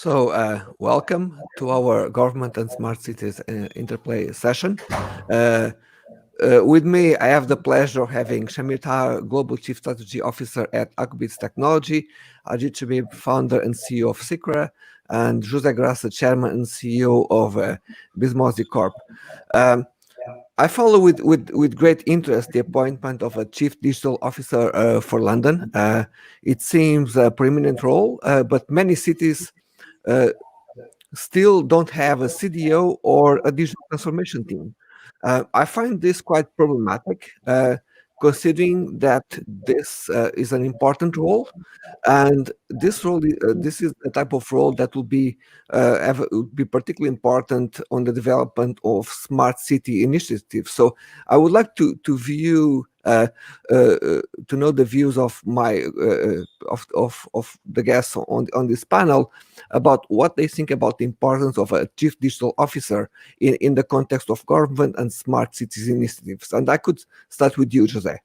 Welcome to our Government and Smart Cities Interplay session. With me, I have the pleasure of having Shamir Tahar, Global Chief Strategy Officer at Akbits Technology, Ajit Shabib, Founder and CEO of Secra, and Jose Graça, Chairman and CEO of Bismosi Corp. I follow with great interest the appointment of a Chief Digital Officer for London. It seems a preeminent role, but many cities still don't have a CDO or a digital transformation team. I find this quite problematic, considering that this is an important role, and this is the type of role that would be particularly important on the development of smart city initiatives. So I would like to know the views of my of the guests on this panel about what they think about the importance of a chief digital officer in the context of government and smart cities initiatives. And I could start with you, Jose.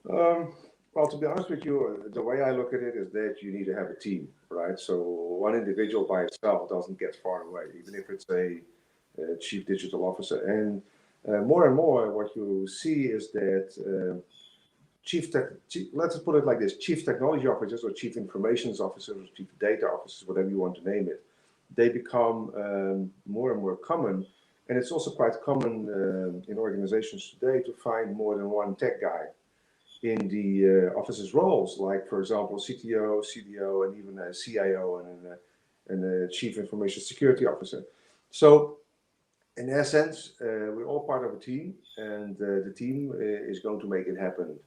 Well, to be honest with you, the way I look at it is that you need to have a team, right? So one individual by itself doesn't get far away, even if it's a chief digital officer. And more, what you see is that let's put it like this: chief technology officers, or chief information officers, or chief data officers, whatever you want to name it, they become more and more common. And it's also quite common in organizations today to find more than one tech guy in the officers' roles, like, for example, CTO, CDO, and even a CIO and a chief information security officer. So in essence, we're all part of a team, and the team is going to make it happen.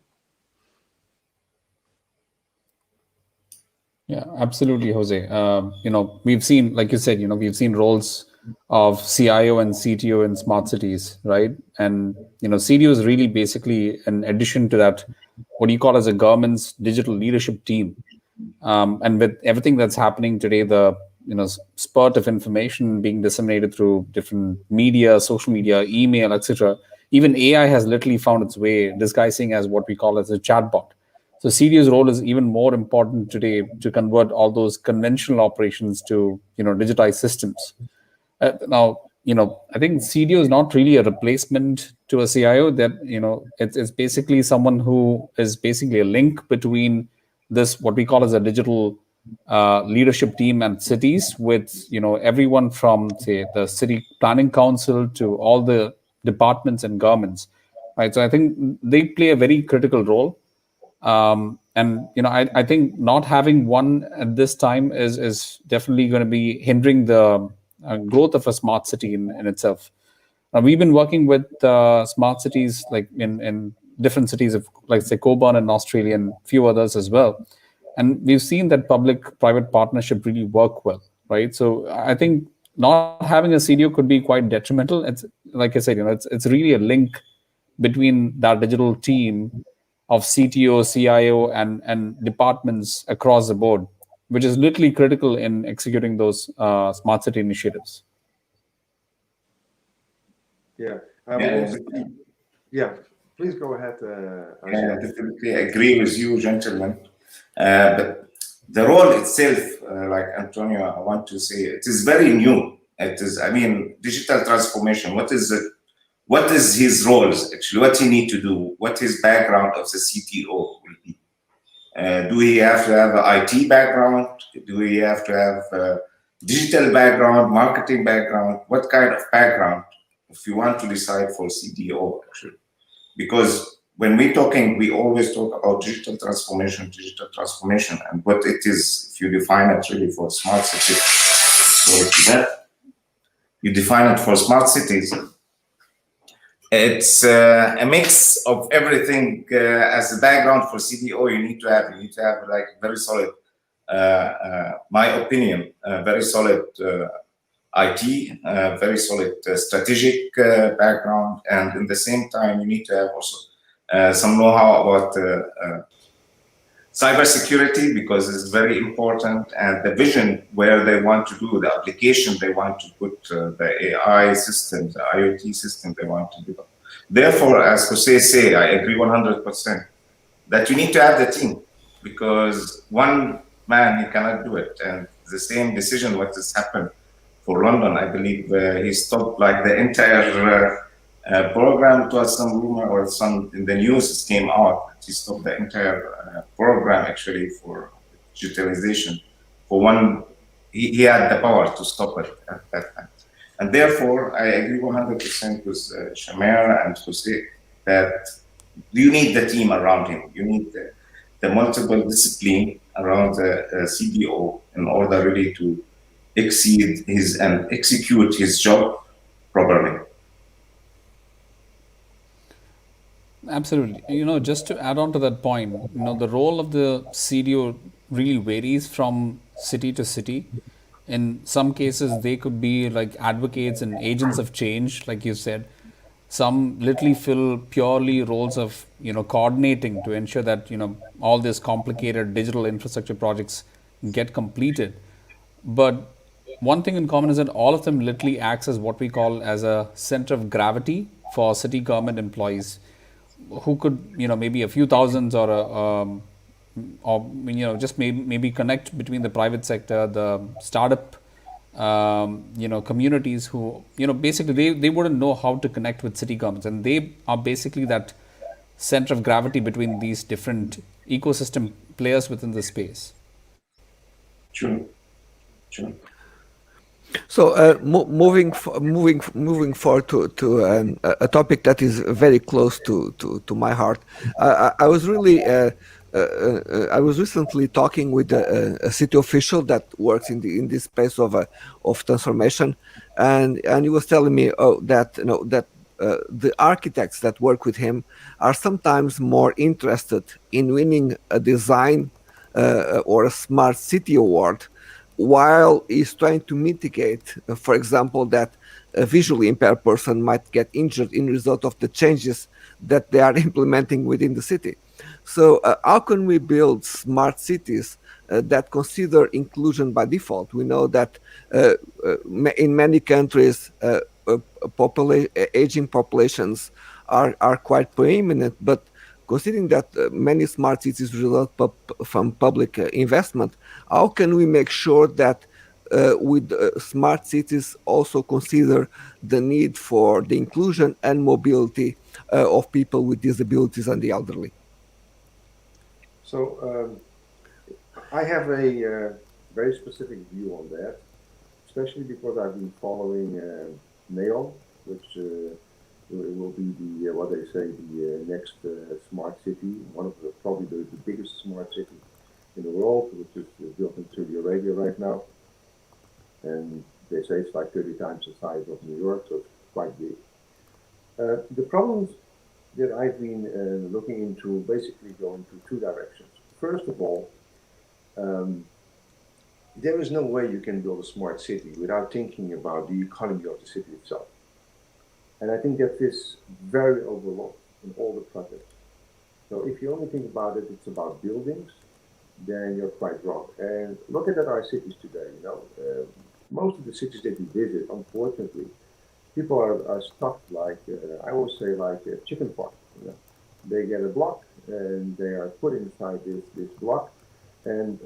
Yeah, absolutely, Jose. We've seen, like you said, we've seen roles of CIO and CTO in smart cities, right? And CDO is really basically an addition to that, what you call as a government's digital leadership team. And with everything that's happening today, the spurt of information being disseminated through different media, social media, email, etc. Even AI has literally found its way disguising as what we call as a chatbot. So CDO's role is even more important today to convert all those conventional operations to digitized systems. Now, I think CDO is not really a replacement to a CIO. That it's basically someone who is basically a link between this, what we call as a digital leadership team and cities, with everyone from, say, the city planning council to all the departments and governments, right? So I think they play a very critical role. And I think not having one at this time is definitely going to be hindering the growth of a smart city in itself. We've been working with smart cities like in different cities of, like, say, Coburn in Australia and a few others as well. And we've seen that public-private partnership really work well, right? So I think not having a CDO could be quite detrimental. It's, like I said, it's really a link between that digital team of CTO, CIO, and departments across the board, which is literally critical in executing those smart city initiatives. Yeah. Yeah, Please go ahead. I definitely agree with you, gentlemen. But the role itself, like Antonio, I want to say, it is very new. It is, digital transformation. What is his roles, actually? What he need to do? What his background of the CTO will be? Do he have to have an IT background? Do he have to have a digital background, marketing background? What kind of background if you want to decide for CDO, actually? Because when we're talking, we always talk about digital transformation, and what it is, if you define it really for smart cities. So that you define it for smart cities, it's a mix of everything. As a background for CDO, you need to have like very solid, my opinion, very solid IT, very solid strategic background, and in the same time, you need to have also some know-how about cybersecurity, because it's very important, and the vision where they want to do the application, they want to put the AI systems, the IoT system they want to develop. Therefore, as Jose say, I agree 100% that you need to have the team, because one man, he cannot do it. And the same decision what has happened for London. I believe he stopped like the entire program. It was some rumor or some in the news it came out that he stopped the entire program actually for digitalization. For one, he had the power to stop it at that time. And therefore, I agree 100% with Shamer and Jose that you need the team around him. You need the multiple discipline around the CDO in order really to exceed his and execute his job properly. Absolutely. Just to add on to that point, the role of the CDO really varies from city to city. In some cases, they could be like advocates and agents of change, like you said. Some literally fill purely roles of, coordinating to ensure that, all these complicated digital infrastructure projects get completed. But one thing in common is that all of them literally acts as what we call as a center of gravity for city government employees who could, maybe a few thousands or just maybe connect between the private sector, the startup, communities who, basically they wouldn't know how to connect with city governments, and they are basically that center of gravity between these different ecosystem players within the space. Sure. Sure. So moving forward to a topic that is very close to my heart, I was really I was recently talking with a city official that works in this space of transformation, and he was telling me that the architects that work with him are sometimes more interested in winning a design or a smart city award, while he's trying to mitigate, for example, that a visually impaired person might get injured in result of the changes that they are implementing within the city. So how can we build smart cities that consider inclusion by default? We know that in many countries, aging populations are quite preeminent, but considering that many smart cities result from public investment, how can we make sure that with smart cities also consider the need for the inclusion and mobility of people with disabilities and the elderly? So I have a very specific view on that, especially because I've been following NEOM, which will be the what they say the next smart city, one of the probably the biggest smart city in the world, which is built in Saudi Arabia right now, and they say it's like 30 times the size of New York, so it's quite big. The problems that I've been looking into basically go into two directions. First of all, there is no way you can build a smart city without thinking about the economy of the city itself. And I think that is very overlooked in all the projects. So if you only think about it, it's about buildings, then you're quite wrong. And look at our cities today, most of the cities that you visit, unfortunately, people are stuck like, I always say like a chicken farm. They get a block and they are put inside this block, and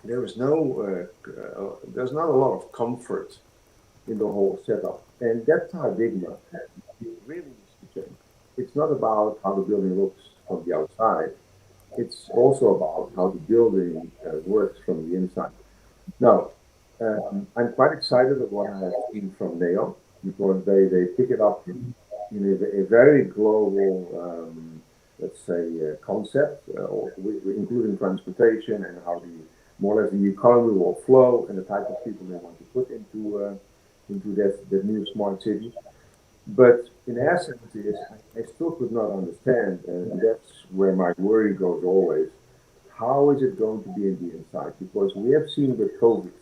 there's not a lot of comfort in the whole setup. And that paradigm really needs to change. It's not about how the building looks from the outside. It's also about how the building works from the inside. Now, I'm quite excited of what I have seen from NEO, because they pick it up in a very global, let's say, concept, including transportation and how more or less the economy will flow and the type of people they want to put into that new smart city. But in essence, I still could not understand, and that's where my worry goes always. How is it going to be in the inside? Because we have seen with COVID,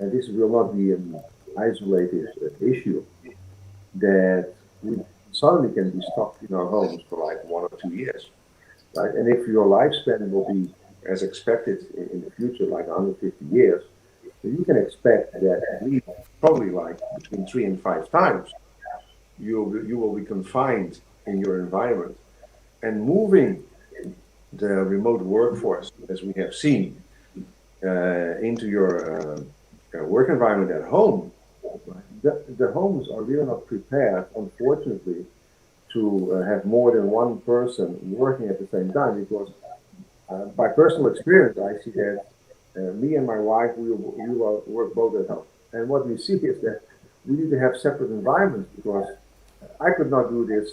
and this will not be an isolated issue, that we suddenly can be stuck in our homes for like 1 or 2 years, right? And if your lifespan will be as expected in the future, like 150 years, so you can expect that at least probably like between 3 and 5 times you will be confined in your environment. And moving the remote workforce, as we have seen, into your work environment at home, the homes are really not prepared, unfortunately, to have more than one person working at the same time, because by personal experience, I see that me and my wife, we will work both at home. And what we see is that we need to have separate environments, because I could not do this,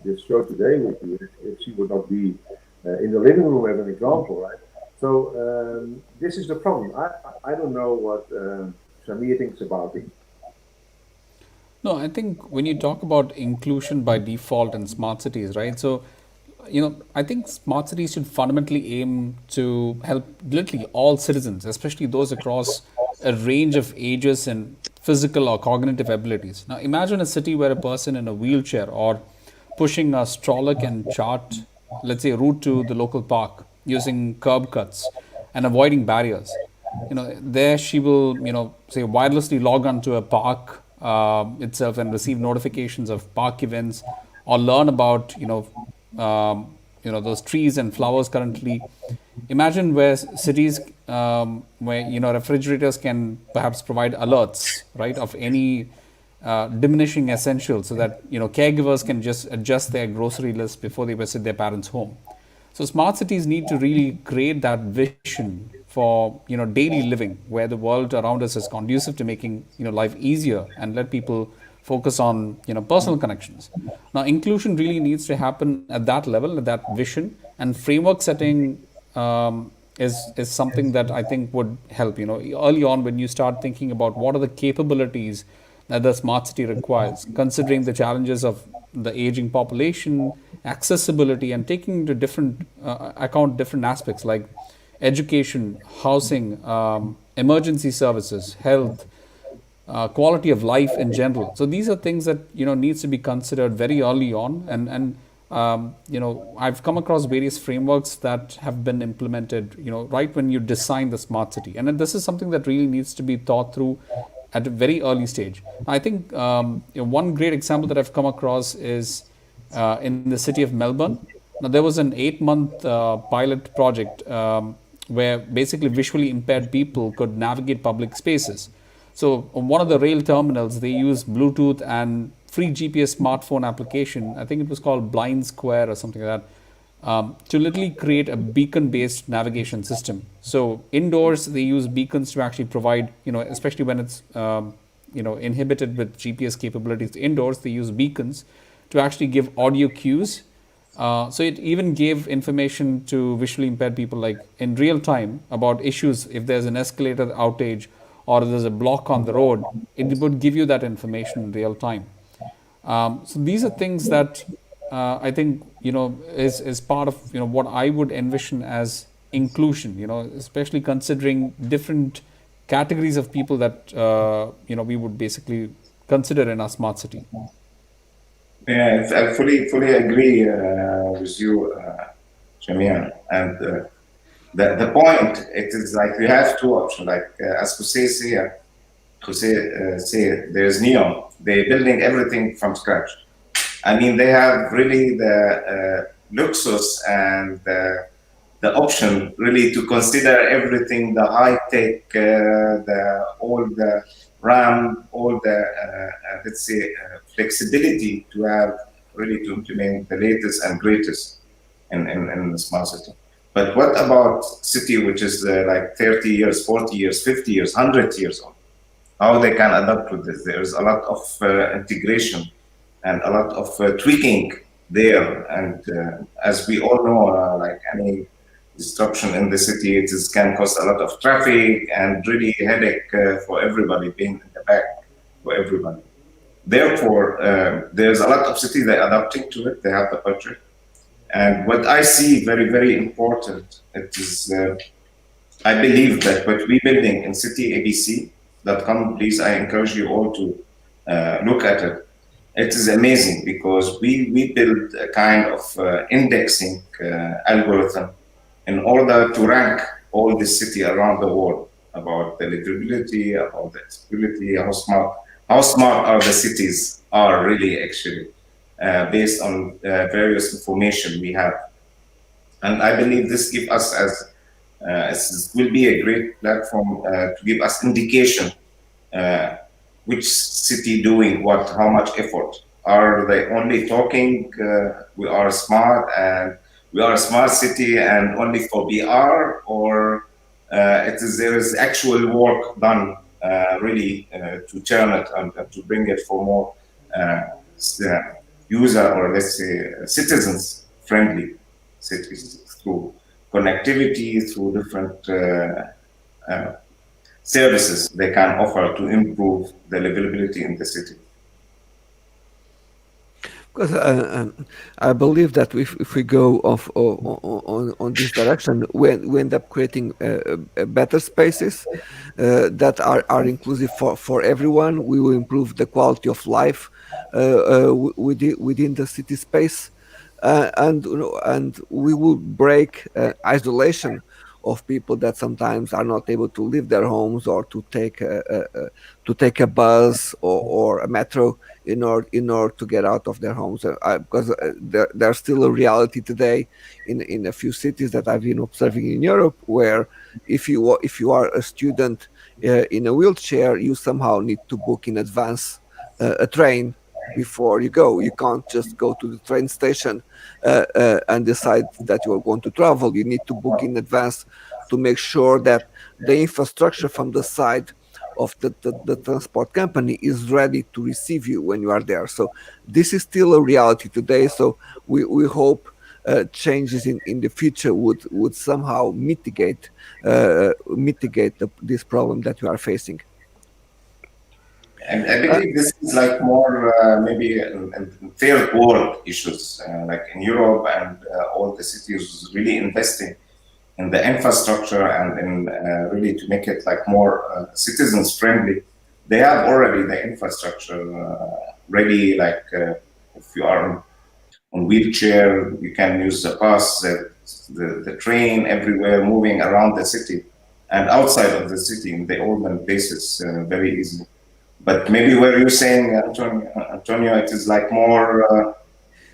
this show today with you if she would not be in the living room as an example, right? So this is the problem. I don't know what Samir thinks about it. No, I think when you talk about inclusion by default in smart cities, right? So, I think smart cities should fundamentally aim to help literally all citizens, especially those across a range of ages and physical or cognitive abilities. Now, imagine a city where a person in a wheelchair or pushing a stroller can chart, let's say, a route to the local park using curb cuts and avoiding barriers. There she will, say, wirelessly log onto a park itself and receive notifications of park events, or learn about, those trees and flowers currently. Imagine where cities, where, refrigerators can perhaps provide alerts, right, of any diminishing essentials, so that, caregivers can just adjust their grocery list before they visit their parents' home. So smart cities need to really create that vision for, daily living, where the world around us is conducive to making, life easier, and let people focus on, personal connections. Now, inclusion really needs to happen at that level, at that vision, and framework setting is something that I think would help. Early on, when you start thinking about what are the capabilities that the smart city requires, considering the challenges of the aging population, accessibility, and taking into different account different aspects like education, housing, emergency services, health, quality of life in general. So these are things that needs to be considered very early on, and I've come across various frameworks that have been implemented, right when you design the smart city, and then this is something that really needs to be thought through at a very early stage. I think one great example that I've come across is in the city of Melbourne. Now, there was an 8-month pilot project where basically visually impaired people could navigate public spaces. So, on one of the rail terminals, they use Bluetooth and free GPS smartphone application. I think it was called Blind Square or something like that. To literally create a beacon-based navigation system. So indoors, they use beacons to actually provide, especially when it's, inhibited with GPS capabilities. Indoors, they use beacons to actually give audio cues. So it even gave information to visually impaired people, like in real time, about issues. If there's an escalator outage or there's a block on the road, it would give you that information in real time. So these are things that I think is part of what I would envision as inclusion. Especially considering different categories of people that we would basically consider in our smart city. Yeah, I fully agree with you, Jamia. And the point, it is like we have two options. Like as Jose say, there's Neon. They're building everything from scratch. I mean, they have really the luxus and the option really to consider everything, the high tech, all the RAM, all the let's say flexibility to have really to implement the latest and greatest in the smart city. But what about city which is like 30 years, 40 years, 50 years, 100 years old? How they can adapt with this? There's a lot of integration and a lot of tweaking there. And as we all know, like any disruption in the city, it can cause a lot of traffic and really headache for everybody being in the back for everybody. Therefore, there's a lot of cities that are adapting to it. They have the budget. And what I see very, very important, it is, I believe that what we're building in city ABC.com, please, I encourage you all to look at it. It is amazing because we build a kind of indexing algorithm in order to rank all the city around the world about the livability, about the accessibility, how smart are the cities are really actually based on various information we have. And I believe this gives us as It will be a great platform to give us indication uh, which city doing what, how much effort. Are they only talking, we are smart and we are a smart city and only for BR, or there is actual work done really to turn it and to bring it for more user, or let's say citizens friendly cities through connectivity, through different uh, services they can offer to improve the livability in the city. Because I believe that if we go off on this direction, we end up creating better spaces that are inclusive for everyone. We will improve the quality of life within the city space, and and we will break isolation of people that sometimes are not able to leave their homes or to take a bus or a metro in order to get out of their homes, because there's still a reality today in a few cities that I've been observing in Europe, where if you are a student in a wheelchair, you somehow need to book in advance a train before you go. You can't just go to the train station and decide that you are going to travel. You need to book in advance to make sure that the infrastructure from the side of the transport company is ready to receive you when you are there. So this is still a reality today. So we hope changes in the future would somehow mitigate this problem that we are facing. And I believe this is like more maybe in third world issues, like in Europe, and all the cities really investing in the infrastructure and in really to make it like more citizens friendly. They have already the infrastructure ready. Like if you are on wheelchair, you can use the bus, the train, everywhere, moving around the city and outside of the city in the urban places very easily. But maybe where you're saying, Antonio, it is like more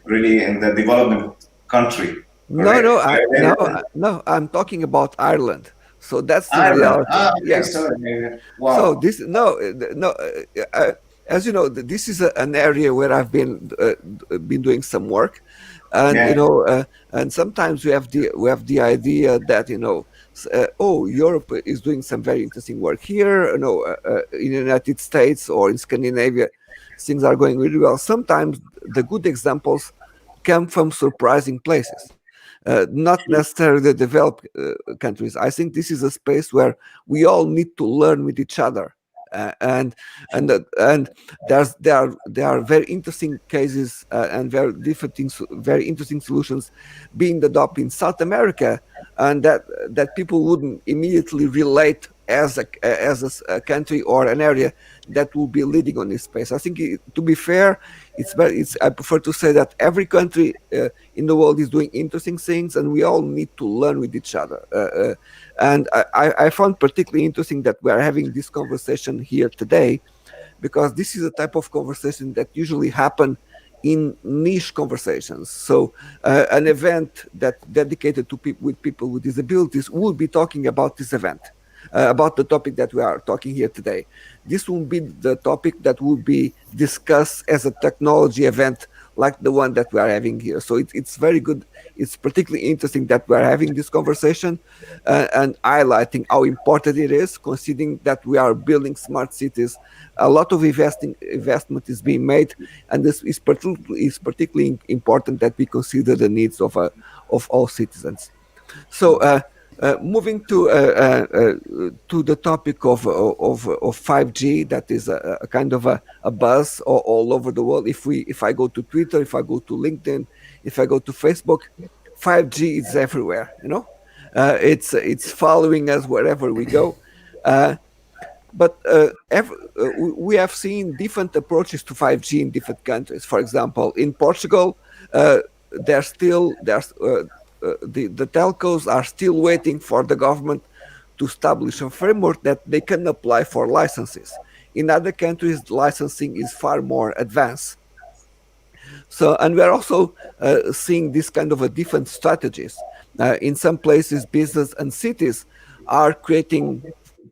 really in the development country, No, correct? no, no. I'm talking about Ireland. So that's the Ireland. reality. Ah, okay, Yeah. sorry. So Wow. this no, as you know, this is an area where I've been doing some work, and Yeah. and sometimes we have the idea that oh, Europe is doing some very interesting work here. In the United States or in Scandinavia, things are going really well. Sometimes the good examples come from surprising places. Not necessarily the developed countries. I think this is a space where we all need to learn with each other, and there are very interesting cases and very interesting solutions being adopted in South America, and that people wouldn't immediately relate as a country or an area that will be leading on this space. I think, to be fair, I prefer to say that every country in the world is doing interesting things, and we all need to learn with each other. And I found particularly interesting that we are having this conversation here today, because this is a type of conversation that usually happen in niche conversations. So an event that dedicated to people with disabilities would be talking about this event, about the topic that we are talking here today. This will be the topic that will be discussed as a technology event like the one that we are having here. So it's very good. It's particularly interesting that we are having this conversation and highlighting how important it is, considering that we are building smart cities. A lot of investment is being made, and this is particularly important that we consider the needs of all citizens. So, moving to the topic of 5G, that is a kind of a buzz all over the world. If I go to Twitter, if I go to LinkedIn, if I go to Facebook, 5G is everywhere. It's following us wherever we go. But we have seen different approaches to 5G in different countries. For example, in Portugal, the telcos are still waiting for the government to establish a framework that they can apply for licenses. In other countries, licensing is far more advanced. So, and we're also seeing this kind of a different strategies. In some places, business and cities are creating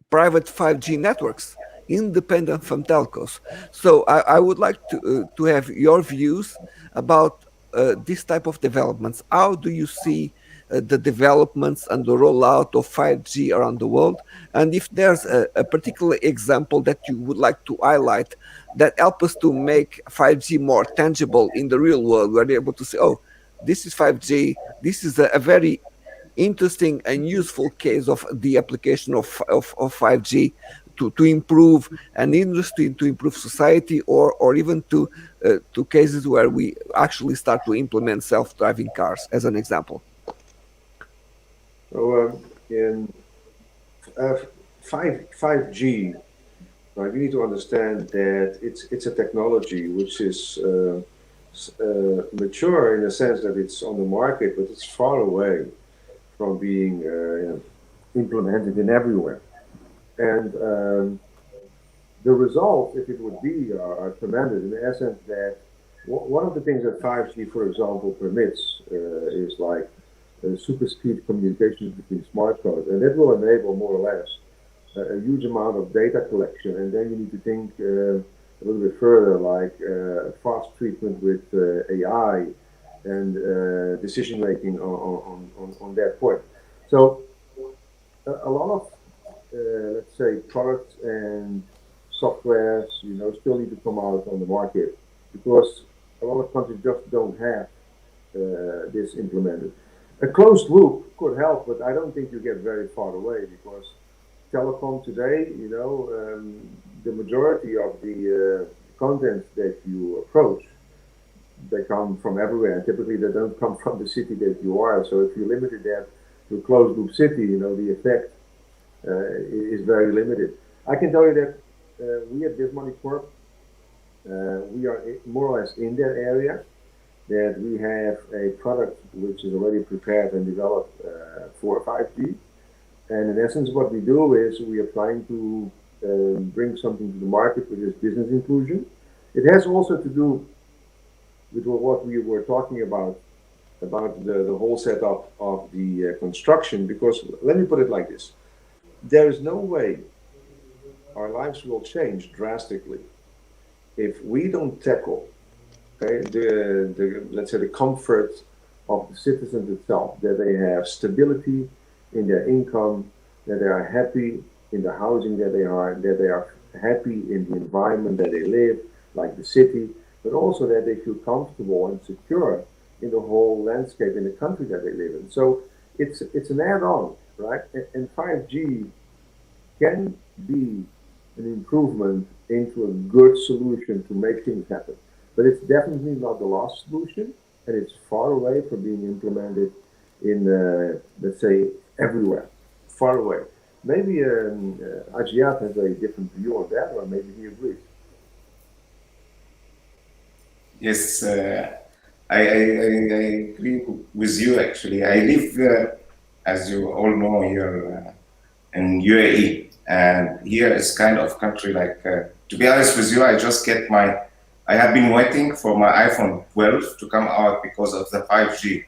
private 5G networks independent from telcos. So I would like to have your views about this type of developments. How do you see the developments and the rollout of 5G around the world? And if there's a particular example that you would like to highlight that help us to make 5G more tangible in the real world, we're able to say, oh, this is 5G. This is a very interesting and useful case of the application of 5G to improve an industry, to improve society, or even to cases where we actually start to implement self-driving cars, as an example. So in 5G, you need to understand that it's a technology which is mature in the sense that it's on the market, but it's far away from being implemented in everywhere. And the results, if it would be, are tremendous in the essence that one of the things that 5G, for example, permits is like super speed communications between smartphones, and that will enable more or less a huge amount of data collection. And then you need to think a little bit further, like fast treatment with AI and decision making on that point. So a lot of let's say products and softwares, still need to come out on the market because a lot of countries just don't have this implemented. A closed loop could help, but I don't think you get very far away because telecom today, the majority of the content that you approach, they come from everywhere, and typically they don't come from the city that you are. So if you limited that to a closed loop city, the effect is very limited. I can tell you that we at Biz Money Corp, we are more or less in that area, that we have a product which is already prepared and developed for 5G. And in essence, what we do is we are trying to bring something to the market, which is business inclusion. It has also to do with what we were talking about the whole setup of the construction, because let me put it like this. There is no way our lives will change drastically if we don't tackle let's say the comfort of the citizens itself, that they have stability in their income, that they are happy in the housing that they are happy in the environment that they live, like the city, but also that they feel comfortable and secure in the whole landscape in the country that they live in. So it's an add-on, right? And 5G can be an improvement into a good solution to make things happen. But it's definitely not the last solution, and it's far away from being implemented in, let's say, everywhere, far away. Maybe Agiat has a different view on that, or maybe he agrees. Yes, I agree with you, actually. I live, as you all know, here in UAE, and here is kind of country like, to be honest with you, I have been waiting for my iPhone 12 to come out because of the 5G.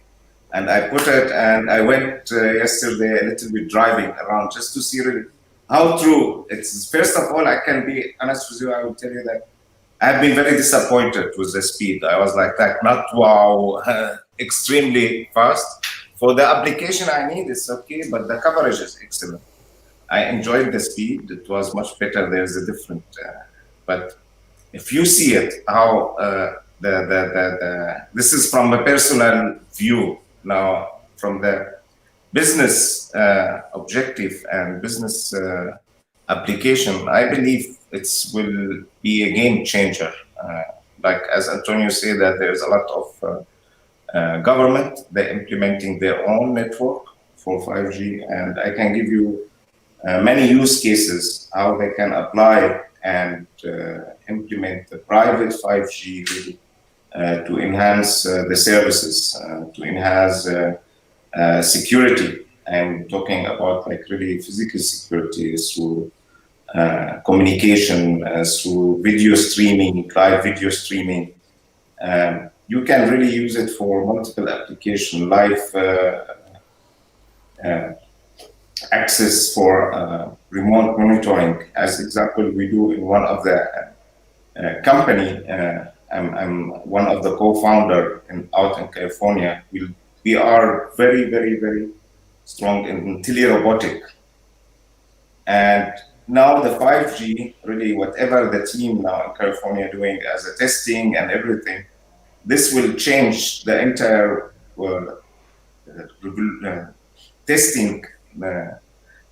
And I put it, and I went yesterday a little bit driving around just to see really how true it is. First of all, I can be honest with you, I will tell you that I've been very disappointed with the speed. I was like that, not wow, extremely fast. For the application I need, it's okay, but the coverage is excellent. I enjoyed the speed. It was much better. There's a different, but if you see it, how this is from a personal view. Now, from the business objective and business application, I believe it will be a game changer. Like as Antonio said, that there's a lot of government, they're implementing their own network for 5G, and I can give you many use cases how they can apply and implement the private 5G really, to enhance the services, to enhance security. I'm talking about like really physical security through communication, through video streaming, live video streaming. you can really use it for multiple applications, live access for remote monitoring. As example, we do in one of the company. I'm one of the co-founder out in California. We are very, very, very strong in telerobotic. And now the 5G, really whatever the team now in California doing as a testing and everything, this will change the entire testing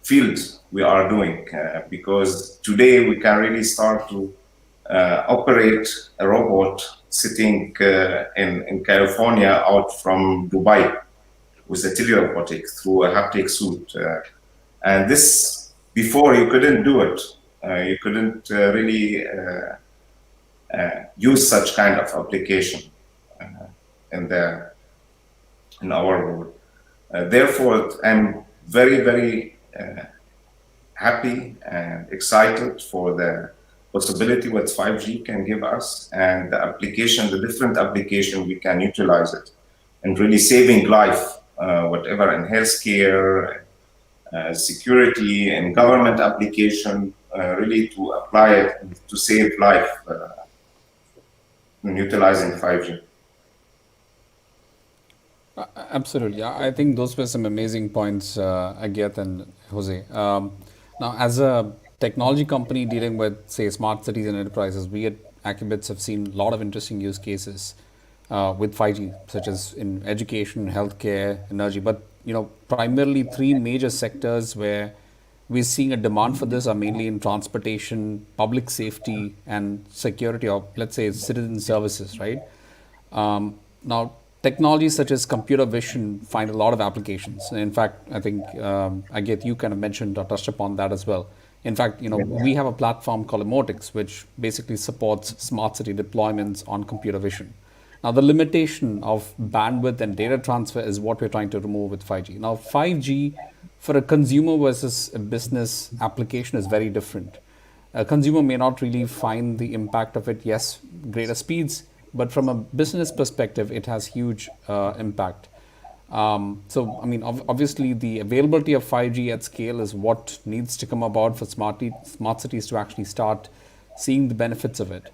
field we are doing, because today we can really start to operate a robot sitting in California out from Dubai with a telerobotic through a haptic suit. And this, before you couldn't do it. You couldn't really use such kind of application in our world. Therefore, I'm very, very happy and excited for the possibility what 5G can give us, and the application, the different application we can utilize it, and really saving life, whatever in healthcare, security, and government application, really to apply it to save life in utilizing 5G. Absolutely. I think those were some amazing points, Agyat and Jose. Now, as a technology company dealing with, say, smart cities and enterprises, we at Acubits have seen a lot of interesting use cases with 5G, such as in education, healthcare, energy. But, primarily three major sectors where we're seeing a demand for this are mainly in transportation, public safety, and security, or let's say citizen services, right? Now, technologies such as computer vision find a lot of applications. In fact, I think Agyat, you kind of mentioned or touched upon that as well. In fact, we have a platform called Emotix, which basically supports smart city deployments on computer vision. Now, the limitation of bandwidth and data transfer is what we're trying to remove with 5G. Now, 5G for a consumer versus a business application is very different. A consumer may not really find the impact of it. Yes, greater speeds, but from a business perspective, it has huge impact. So, I mean, obviously, the availability of 5G at scale is what needs to come about for smart cities to actually start seeing the benefits of it.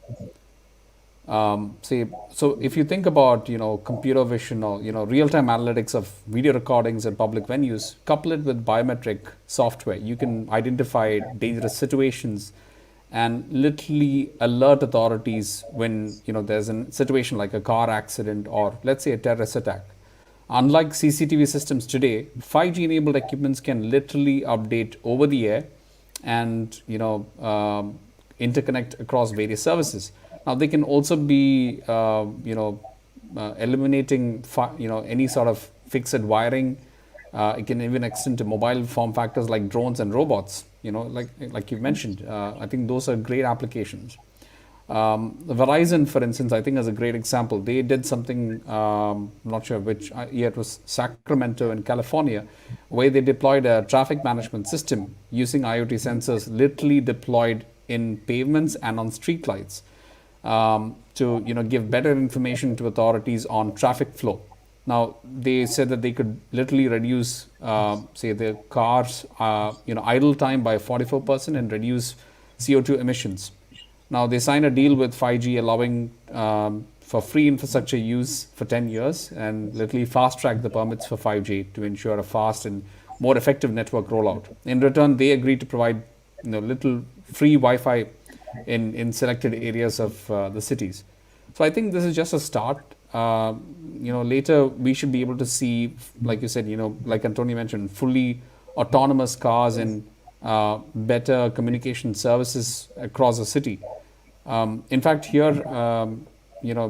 So if you think about, computer vision or, real-time analytics of video recordings at public venues, couple it with biometric software, you can identify dangerous situations and literally alert authorities when, there's a situation like a car accident or, let's say, a terrorist attack. Unlike CCTV systems today, 5G-enabled equipments can literally update over the air and, interconnect across various services. Now, they can also be, eliminating, any sort of fixed wiring. It can even extend to mobile form factors like drones and robots. Like you mentioned, I think those are great applications. Verizon, for instance, I think is a great example. They did something, not sure which year, it was Sacramento in California, where they deployed a traffic management system using IoT sensors literally deployed in pavements and on streetlights, to give better information to authorities on traffic flow. Now, they said that they could literally reduce, say, the cars, idle time by 44% and reduce CO2 emissions. Now, they signed a deal with 5G allowing for free infrastructure use for 10 years and literally fast-track the permits for 5G to ensure a fast and more effective network rollout. In return, they agreed to provide little free Wi-Fi in selected areas of the cities. So I think this is just a start. Later we should be able to see, like you said, like Antonio mentioned, fully autonomous cars and better communication services across the city. In fact, here,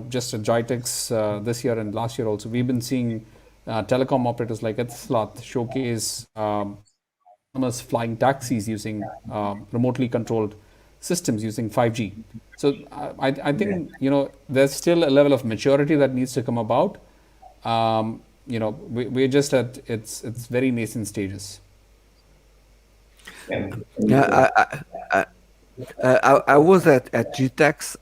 just at GITEX this year and last year also, we've been seeing telecom operators like Etisalat showcase autonomous flying taxis using remotely controlled systems using 5G. So I think there's still a level of maturity that needs to come about. We're just at its very nascent stages. Yeah, I was at GTEx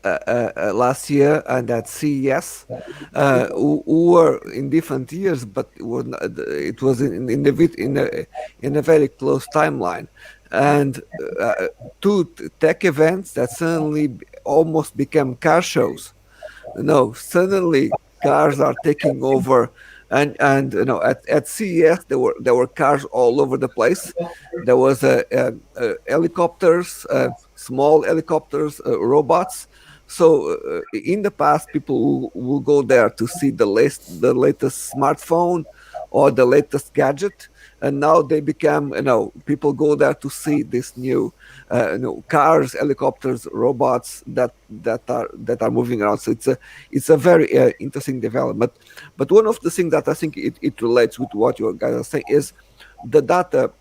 last year and at CES. Who were in different years, but it was in a very close timeline. And two tech events that suddenly almost became car shows. No, suddenly cars are taking over, and at CES there were cars all over the place. There was helicopters, small helicopters, robots. So in the past, people will go there to see the latest smartphone or the latest gadget, and now they become, people go there to see this new cars, helicopters, robots that are moving around. So it's a very interesting development. But one of the things that I think it relates with what you guys are saying is the data.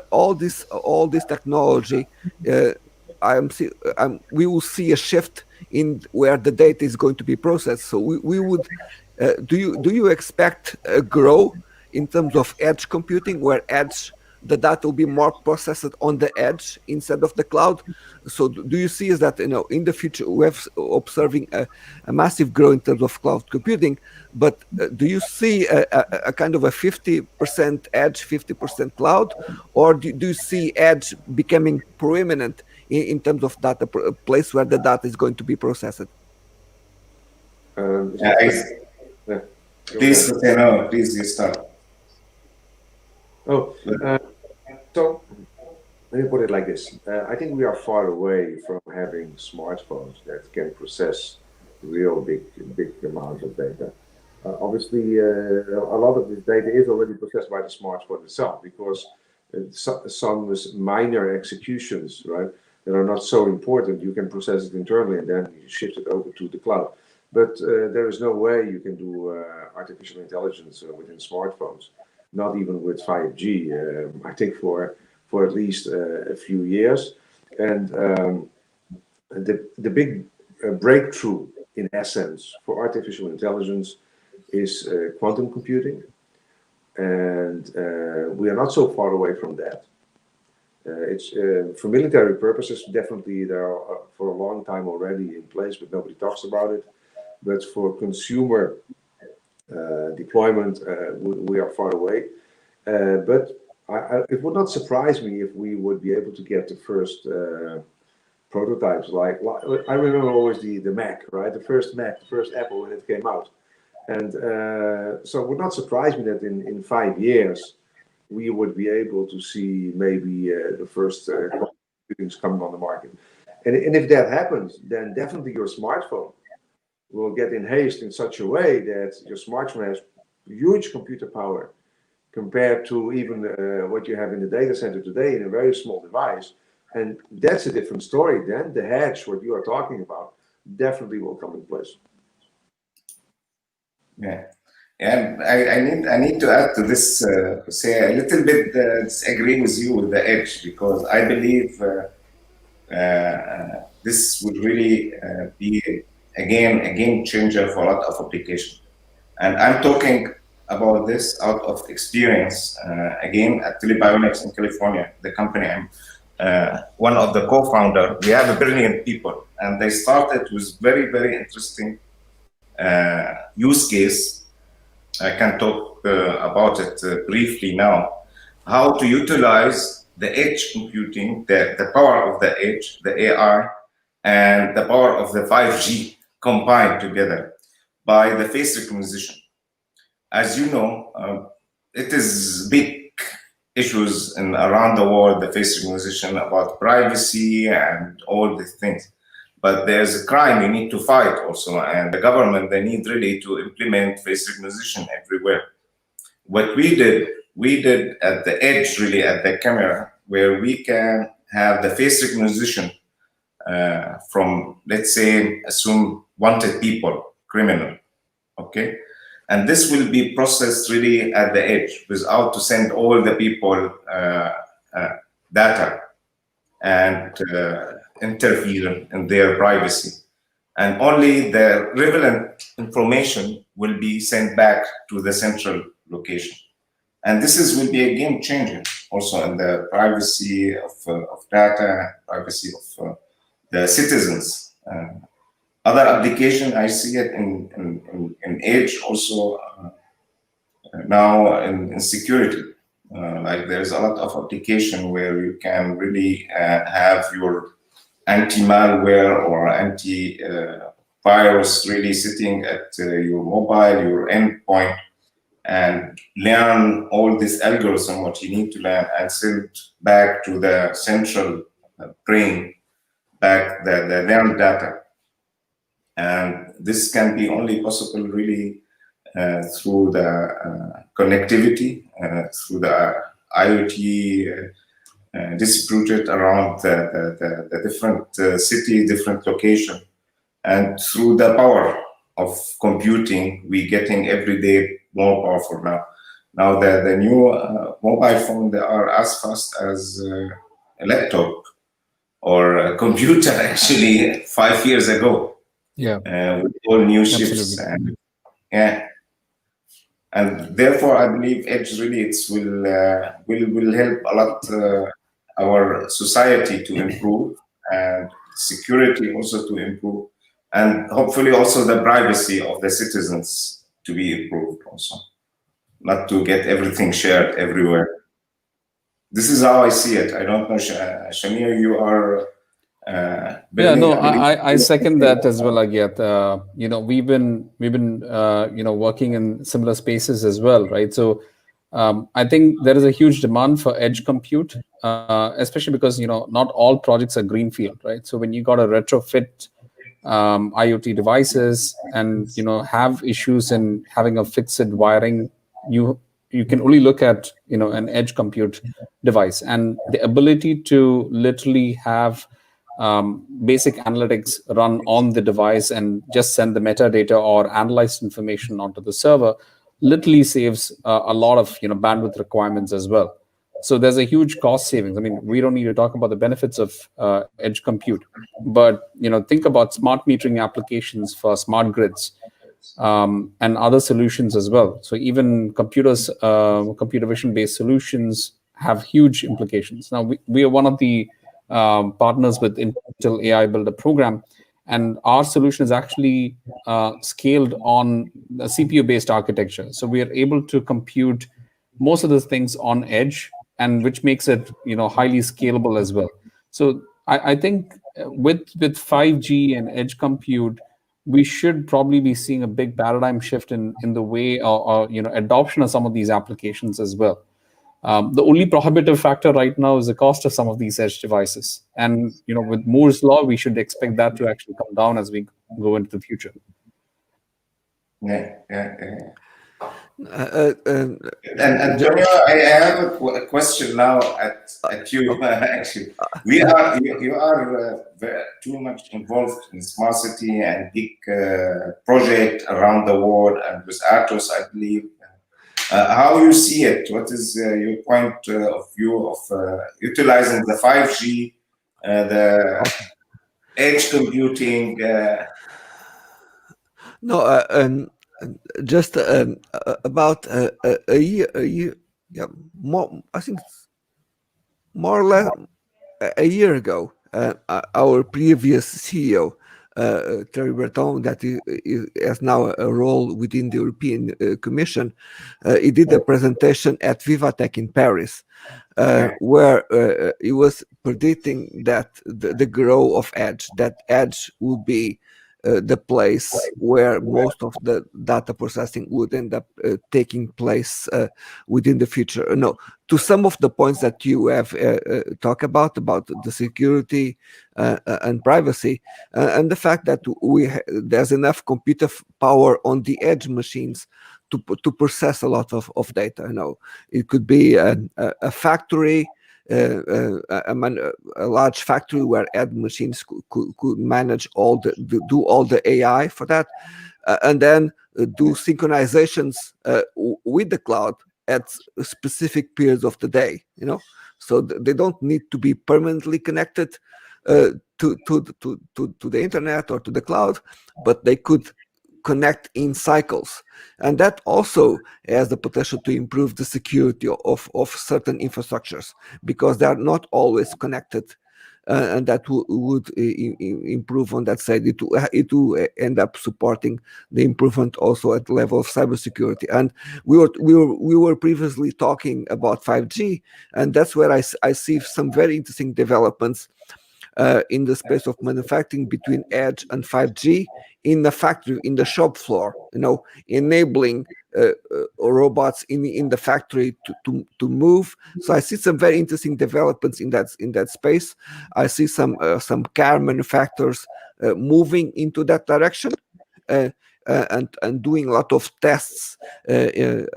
All this technology. Uh, we will see a shift in where the data is going to be processed. So we would. Do you expect a grow in terms of edge computing, where the data will be more processed on the edge instead of the cloud? So do you see is that in the future we're observing a massive growth in terms of cloud computing, but do you see a kind of a 50% edge, 50% cloud, or do you see edge becoming preeminent in terms of data place where the data is going to be processed? Yeah, Yeah, go please, ahead. no, please, you start. Oh, so let me put it like this. I think we are far away from having smartphones that can process real big amounts of data. Obviously, a lot of this data is already processed by the smartphone itself because some minor executions, right, that are not so important, you can process it internally and then you shift it over to the cloud. But there is no way you can do artificial intelligence within smartphones, not even with 5G. I think for at least a few years. And the big breakthrough, in essence, for artificial intelligence is quantum computing. And we are not so far away from that. It's for military purposes, definitely there are for a long time already in place, but nobody talks about it. But for consumer deployment, we are far away. But it would not surprise me if we would be able to get the first prototypes. Like I remember always the Mac, right? The first Mac, the first Apple when it came out. And so it would not surprise me that in 5 years we would be able to see maybe the first computers coming on the market. And if that happens, then definitely your smartphone will get enhanced in such a way that your smartphone has huge computer power compared to even what you have in the data center today in a very small device. And that's a different story. Then the hedge, what you are talking about, definitely will come in place. Yeah, and I need to add to this, say a little bit disagree with you with the edge because I believe this would really be again a game changer for a lot of applications. And I'm talking about this out of experience. Again, at Telebionics in California, the company I'm one of the co-founder. We have a brilliant people, and they started with very interesting use case. I can talk about it briefly now. How to utilize the edge computing, the power of the edge, the AI, and the power of the 5G combined together by the face recognition. As you know, it is big issues in around the world, the face recognition about privacy and all these things. But there's a crime you need to fight also, and the government, they need really to implement face recognition everywhere. What we did at the edge, really at the camera, where we can have the face recognition from, let's say, assume wanted people, criminal, okay? And this will be processed really at the edge without to send all the people data and interfere in their privacy. And only the relevant information will be sent back to the central location. And this will be a game changer also in the privacy of data, privacy the citizens. Other application, I see it in edge also now in security. Like there's a lot of application where you can really have your anti-malware or anti-virus really sitting at your mobile, your endpoint, and learn all this algorithm, what you need to learn, and send back to the central brain, back the learned data. And this can be only possible really through the connectivity, through the IoT distributed around the different city, different location, and through the power of computing, we getting every day more powerful now. Now the new mobile phone, they are as fast as a laptop or a computer actually 5 years ago. Yeah. With all new chips. Absolutely. And therefore, I believe edge really will help a lot our society to improve, and security also to improve, and hopefully also the privacy of the citizens to be improved also, not to get everything shared everywhere. This is how I see it. I don't know, Shamir, you are. Yeah, no, I second that as well, Agyat. We've been working in similar spaces as well, right? So I think there is a huge demand for edge compute, especially because not all projects are greenfield, right? So when you got to retrofit IoT devices and have issues in having a fixed wiring, you can only look at an edge compute device, and the ability to literally have basic analytics run on the device and just send the metadata or analyzed information onto the server literally saves a lot of bandwidth requirements as well. So there's a huge cost savings. I mean, we don't need to talk about the benefits of edge compute, but think about smart metering applications for smart grids and other solutions as well. So even computer vision based solutions have huge implications. Now we are one of the partners with Intel AI Builder program, and our solution is actually scaled on a CPU-based architecture. So we are able to compute most of the things on edge, and which makes it highly scalable as well. So I think with 5G and edge compute, we should probably be seeing a big paradigm shift in the way or adoption of some of these applications as well. The only prohibitive factor right now is the cost of some of these edge devices. And with Moore's law, we should expect that to actually come down as we go into the future. Yeah. And Antonio, I have a question now at you. Actually, you are too much involved in smart city and big project around the world, and with Atos, I believe. How you see it? What is your point of view of utilizing the 5G, the edge computing? No, just about a year, yeah, more. I think more or less a year ago, our previous CEO, Thierry Breton, that has now a role within the European Commission, he did a presentation at Vivatech in Paris, where he was predicting that the growth of edge, that edge will be the place where most of the data processing would end up taking place within the future. No, to some of the points that you have talked about the security and privacy, and the fact that there's enough computer power on the edge machines to process a lot of data. It could be a factory, a large factory where edge machines could manage do all the AI for that, and then do synchronizations with the cloud at specific periods of the day. So they don't need to be permanently connected to the internet or to the cloud, but they could connect in cycles, and that also has the potential to improve the security of certain infrastructures, because they are not always connected and that would improve on that side. It will end up supporting the improvement also at the level of cybersecurity. And we were previously talking about 5G, and that's where I see some very interesting developments in the space of manufacturing between edge and 5G in the factory, in the shop floor, enabling robots in the factory to move. So I see some very interesting developments in that space. I see some car manufacturers moving into that direction. And doing a lot of tests in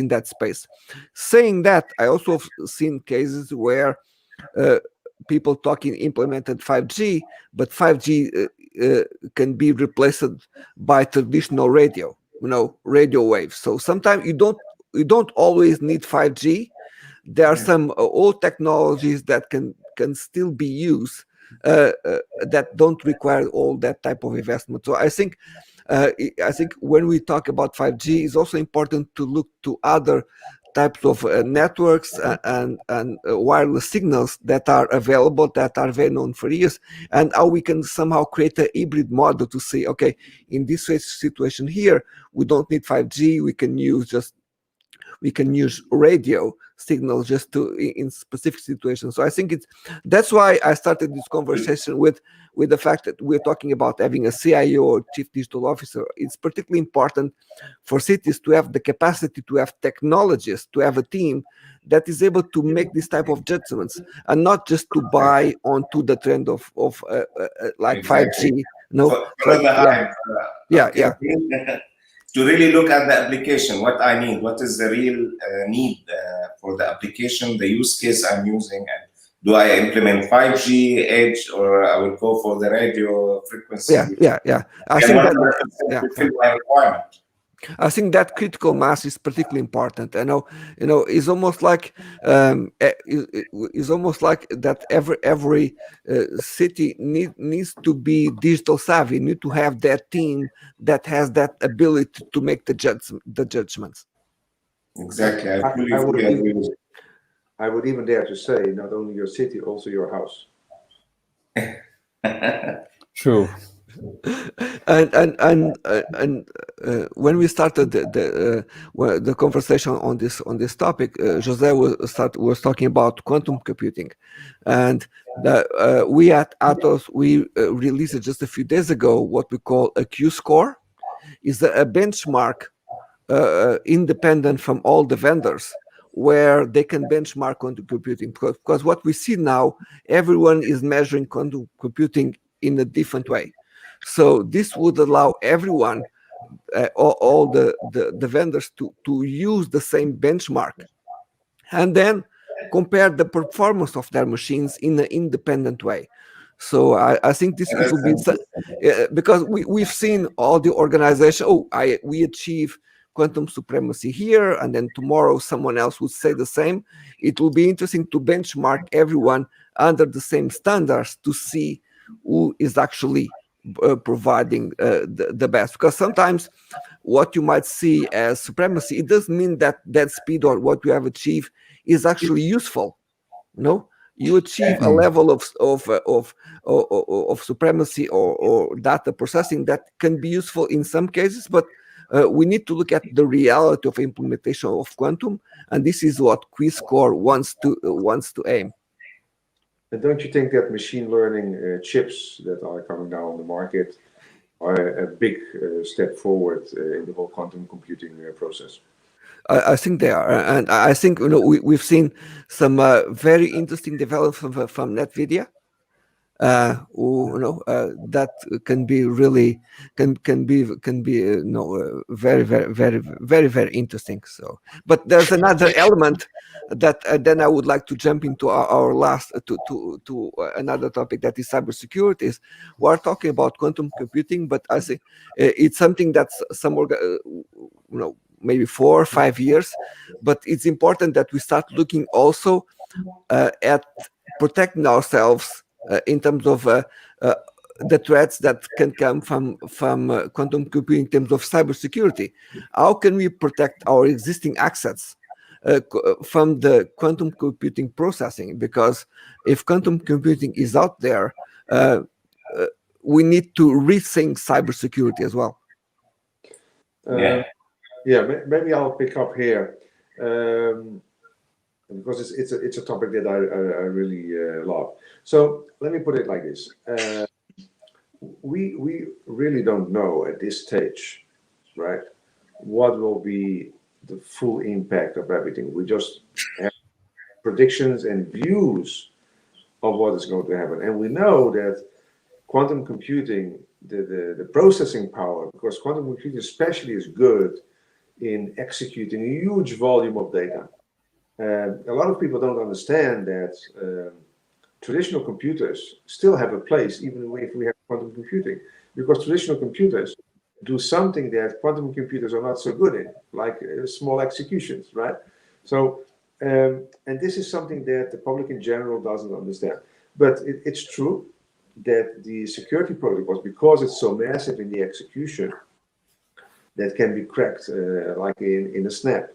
that space. Saying that, I also have seen cases where people talking implemented 5G, but 5G can be replaced by traditional radio, radio waves. So sometimes you don't always need 5G. There are some old technologies that can still be used that don't require all that type of investment. So I think when we talk about 5G, it's also important to look to other types of networks and wireless signals that are available, that are very known for years, and how we can somehow create a hybrid model to say, okay, in this situation here, we don't need 5G, we can use radio signals just in specific situations. So I think that's why I started this conversation with the fact that we're talking about having a CIO or chief digital officer. It's particularly important for cities to have the capacity to have technologists, to have a team that is able to make this type of judgments and not just to buy onto the trend of like Exactly. 5G. No, for the hype. Yeah. To really look at the application, what I need, what is the real need for the application, the use case I'm using, and do I implement 5G, edge, or I will go for the radio frequency? Yeah. I think fulfill my requirement. I think that critical mass is particularly important. It's almost like that every city needs to be digital savvy, need to have that team that has that ability to make the judgments. Exactly, I fully agree with you. I would even dare to say, not only your city, also your house. True. And when we started the conversation on this topic, Jose was talking about quantum computing, and we at Atos released just a few days ago what we call a Q score. Is a benchmark independent from all the vendors, where they can benchmark quantum computing, because what we see now, everyone is measuring quantum computing in a different way. So this would allow everyone, all the vendors, to use the same benchmark and then compare the performance of their machines in an independent way. So I think this will be, because we've seen all the organization, we achieve quantum supremacy here, and then tomorrow someone else would say the same. It will be interesting to benchmark everyone under the same standards to see who is actually providing the best. Because sometimes what you might see as supremacy, it doesn't mean that speed or what you have achieved is actually useful. You achieve a level of supremacy or data processing that can be useful in some cases, but we need to look at the reality of implementation of quantum, and this is what Q-score wants to aim. And don't you think that machine learning chips that are coming now on the market are a big step forward in the whole quantum computing process? I think they are, and I think we've seen some very interesting developments from NVIDIA. That can be really very, very, very, very, very interesting. So, but there's another element that then I would like to jump into our last to another topic, that is cybersecurity. Is we're talking about quantum computing, but I think it's something that's maybe 4 or 5 years, but it's important that we start looking also at protecting ourselves in terms of the threats that can come from quantum computing in terms of cybersecurity. How can we protect our existing assets from the quantum computing processing, because if quantum computing is out there, we need to rethink cybersecurity as well. Maybe I'll pick up here, because it's a topic that I really love. So let me put it like this: we really don't know at this stage, right, what will be the full impact of everything. We just have predictions and views of what is going to happen, and we know that quantum computing, the processing power, because quantum computing especially is good in executing a huge volume of data. A lot of people don't understand that traditional computers still have a place, even if we have quantum computing, because traditional computers do something that quantum computers are not so good in, like small executions, right? So, and this is something that the public in general doesn't understand. But it's true that the security protocols, because it's so massive in the execution, that can be cracked like in a snap.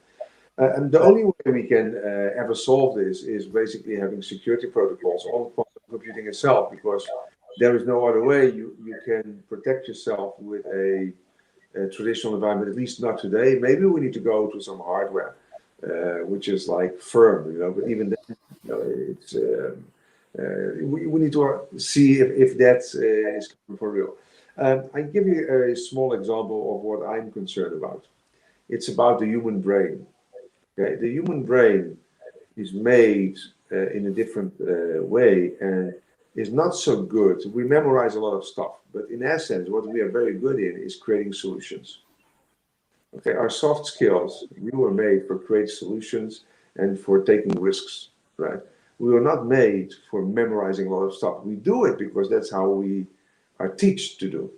And the only way we can ever solve this is basically having security protocols on quantum computing itself, because there is no other way you can protect yourself with a traditional environment, at least not today. Maybe we need to go to some hardware, which is like firm, but even then, it's we need to see if that is for real. I give you a small example of what I'm concerned about. It's about the human brain. Okay, the human brain is made in a different way and is not so good. We memorize a lot of stuff, but in essence, what we are very good in is creating solutions. Okay, our soft skills, we were made for create solutions and for taking risks, right? We were not made for memorizing a lot of stuff. We do it because that's how we are taught to do.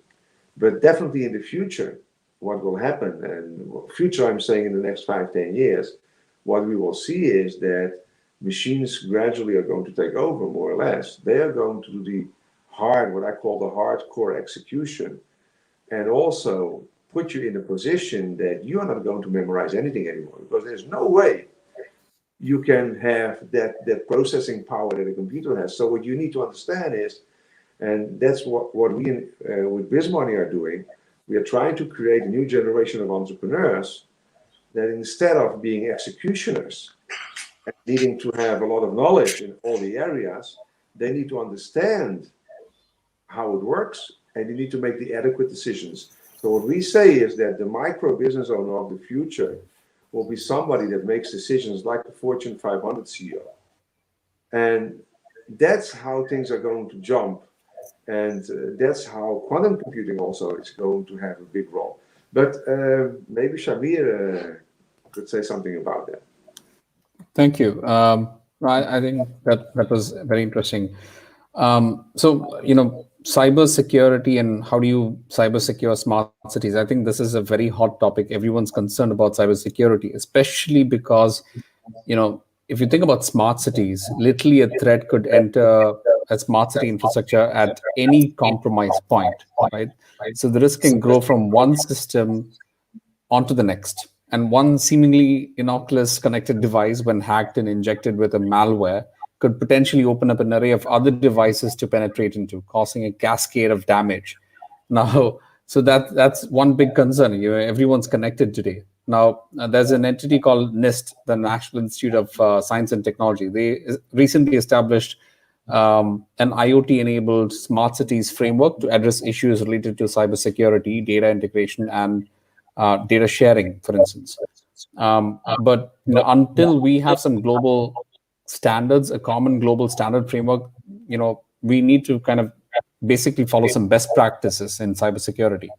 But definitely in the future, what will happen, and future I'm saying in the next 5-10 years, what we will see is that machines gradually are going to take over, more or less. They are going to do the hard, what I call the hardcore execution, and also put you in a position that you are not going to memorize anything anymore, because there's no way you can have that processing power that a computer has. So what you need to understand is, and that's what we with BizMoney are doing, we are trying to create a new generation of entrepreneurs that instead of being executioners and needing to have a lot of knowledge in all the areas, they need to understand how it works, and they need to make the adequate decisions. So what we say is that the micro business owner of the future will be somebody that makes decisions like the Fortune 500 CEO. And that's how things are going to jump. And that's how quantum computing also is going to have a big role. But maybe Shamir could say something about that. Thank you. I think that was very interesting. So, cybersecurity and how do you cyber secure smart cities? I think this is a very hot topic. Everyone's concerned about cybersecurity, especially because, if you think about smart cities, literally a threat could enter a smart city infrastructure at any compromise point, right? So the risk can grow from one system onto the next. And one seemingly innocuous connected device, when hacked and injected with a malware, could potentially open up an array of other devices to penetrate into, causing a cascade of damage. Now, so that's one big concern. Everyone's connected today. Now, there's an entity called NIST, the National Institute of Science and Technology. They recently established an IoT-enabled smart cities framework to address issues related to cybersecurity, data integration, and data sharing, for instance. But until we have some global standards, a common global standard framework, we need to kind of basically follow some best practices in cybersecurity.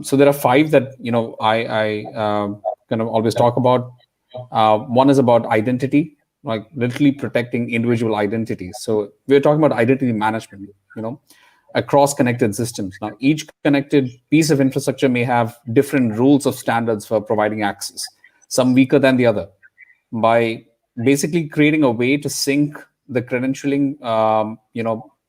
So there are 5 that I kind of always talk about. One is about identity, like literally protecting individual identities. So we're talking about identity management, across connected systems. Now, each connected piece of infrastructure may have different rules of standards for providing access, some weaker than the other. By basically creating a way to sync the credentialing,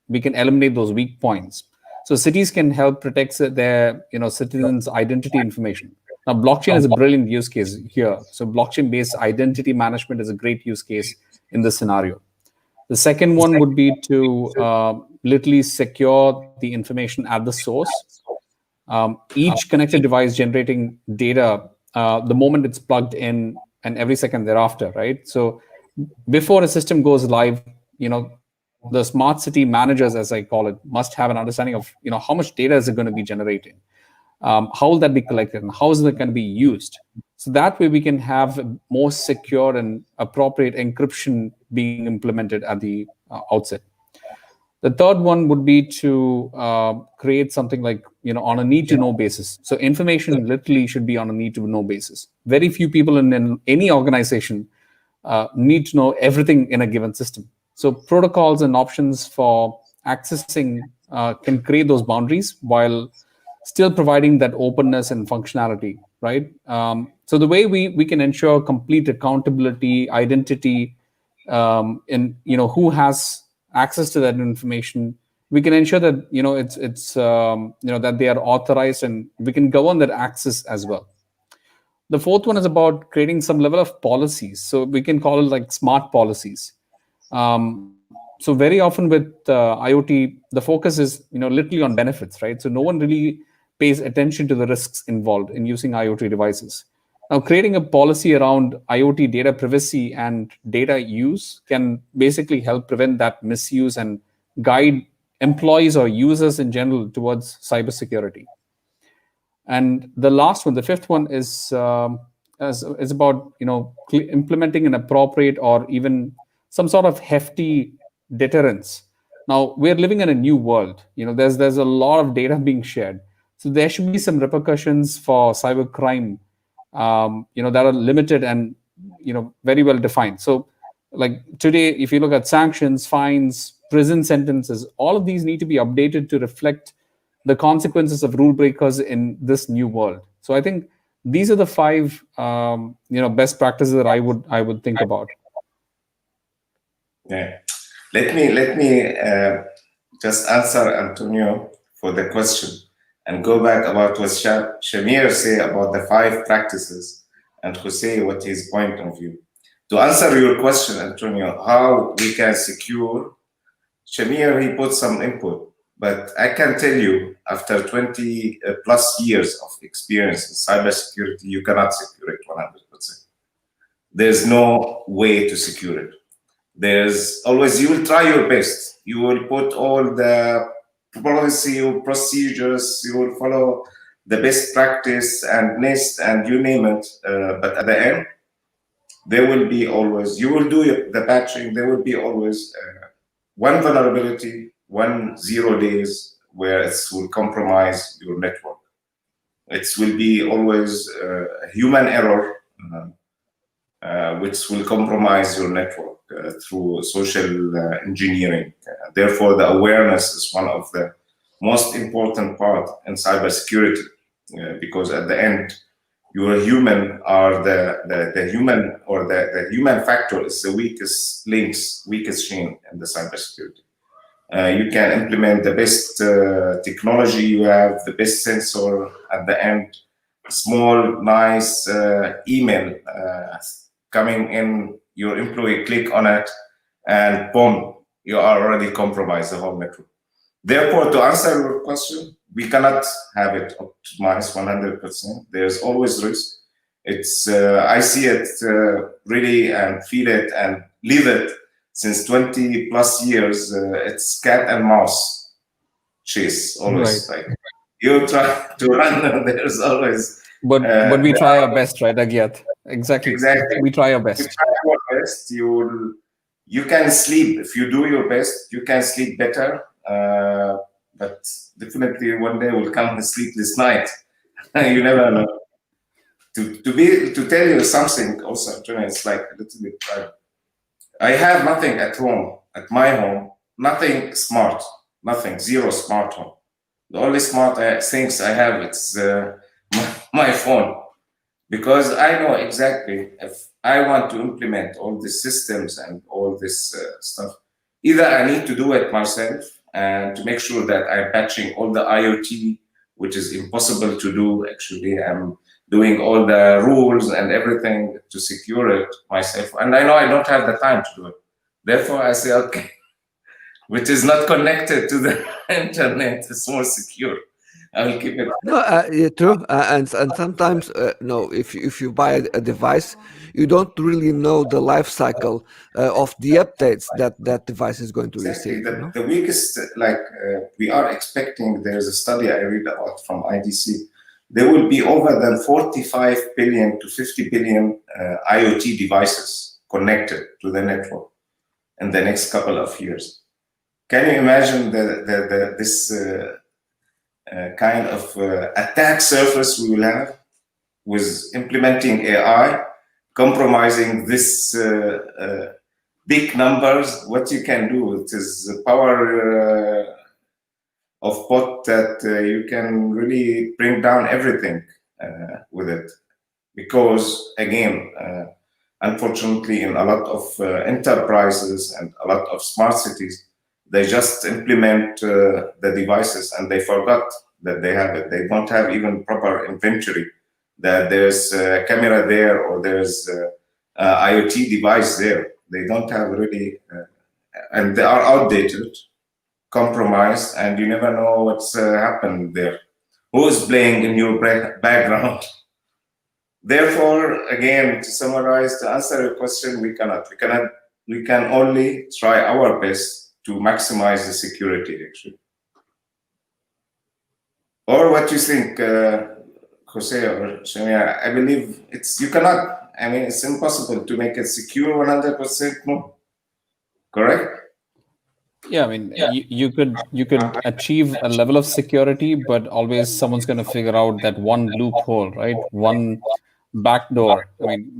we can eliminate those weak points. So cities can help protect their citizens' identity information. Now, blockchain is a brilliant use case here. So blockchain-based identity management is a great use case in this scenario. The second one would be to literally secure the information at the source. Each connected device generating data the moment it's plugged in and every second thereafter, right? So before a system goes live, the smart city managers, as I call it, must have an understanding of how much data is it going to be generating, how will that be collected, and how is it going to be used. So that way we can have more secure and appropriate encryption being implemented at the outset. The third one would be to create something like, on a need to know basis. So information literally should be on a need to know basis. Very few people in any organization need to know everything in a given system. So protocols and options for accessing can create those boundaries while still providing that openness and functionality, right? So the way we can ensure complete accountability, identity, in who has access to that information, we can ensure that it's that they are authorized, and we can govern that access as well. The fourth one is about creating some level of policies. So we can call it like smart policies. So very often with IoT, the focus is literally on benefits, right? So no one really pays attention to the risks involved in using IoT devices. Now, creating a policy around IoT data privacy and data use can basically help prevent that misuse and guide employees or users in general towards cybersecurity. And the last one, the fifth one, is about implementing an appropriate or even some sort of hefty deterrence. Now we're living in a new world. There's a lot of data being shared, so there should be some repercussions for cybercrime. That are limited and very well defined. So, like today, if you look at sanctions, fines, prison sentences, all of these need to be updated to reflect the consequences of rule breakers in this new world. So I think these are the 5 best practices that I would think about. Yeah, let me just answer Antonio for the question and go back about what Shamir said about the 5 practices and Jose what his point of view. To answer your question, Antonio, how we can secure, Shamir, he put some input, but I can tell you after 20 plus years of experience in cybersecurity, you cannot secure it 100%. There's no way to secure it. There's always, you will try your best. You will put all the policy or procedures, you will follow the best practice and NIST and you name it. But at the end, there will be always, you will do the patching, there will be always one vulnerability, 0 days where it will compromise your network. It will be always a human error, which will compromise your network through social engineering. Therefore, the awareness is one of the most important part in cybersecurity, because at the end, your human are the human, or the human factor is the weakest chain in the cybersecurity. You can implement the best technology, you have the best sensor at the end, small, nice email coming in, your employee click on it, and boom, you are already compromised the whole network. Therefore, to answer your question, we cannot have it optimized 100%. There's always risk. It's I see it really and feel it and live it since 20 plus years. It's cat and mouse chase, always. Right. Like you try to run, there's always. But we try our best, right, Agyat? Exactly. We try our best. You try your best. You can sleep if you do your best. You can sleep better. But definitely one day will come a sleepless night. You never know. To tell you something also, it's like a little bit private. I have nothing at home, at my home, nothing smart, nothing, zero smart home. The only smart things I have, it's my phone. Because I know exactly if I want to implement all these systems and all this stuff, either I need to do it myself and to make sure that I'm patching all the IoT, which is impossible to do actually. I'm doing all the rules and everything to secure it myself. And I know I don't have the time to do it. Therefore, I say, okay, which is not connected to the internet, it's more secure. I will keep it. No, yeah, true. And sometimes, no, if you buy a device, you don't really know the life cycle of the updates that device is going to Exactly. receive. You know? The weakest, we are expecting, there's a study I read about from IDC, there will be over than 45 billion to 50 billion IoT devices connected to the network in the next couple of years. Can you imagine this kind of attack surface we will have with implementing AI, compromising this big numbers? What you can do, it is the power of bot that you can really bring down everything with it. Because again, unfortunately, in a lot of enterprises and a lot of smart cities, they just implement the devices and they forgot that they have it. They don't have even proper inventory, that there's a camera there or there's IoT device there. They don't have really, and they are outdated, compromised, and you never know what's happened there. Who's playing in your background? Therefore, again, to summarize, to answer your question, we can only try our best to maximize the security, actually. Or what you think, Jose or Shamia? I believe you cannot, I mean, it's impossible to make it secure 100% more, correct? Yeah, I mean, you could achieve a level of security, but always someone's going to figure out that one loophole, right? One backdoor. I mean,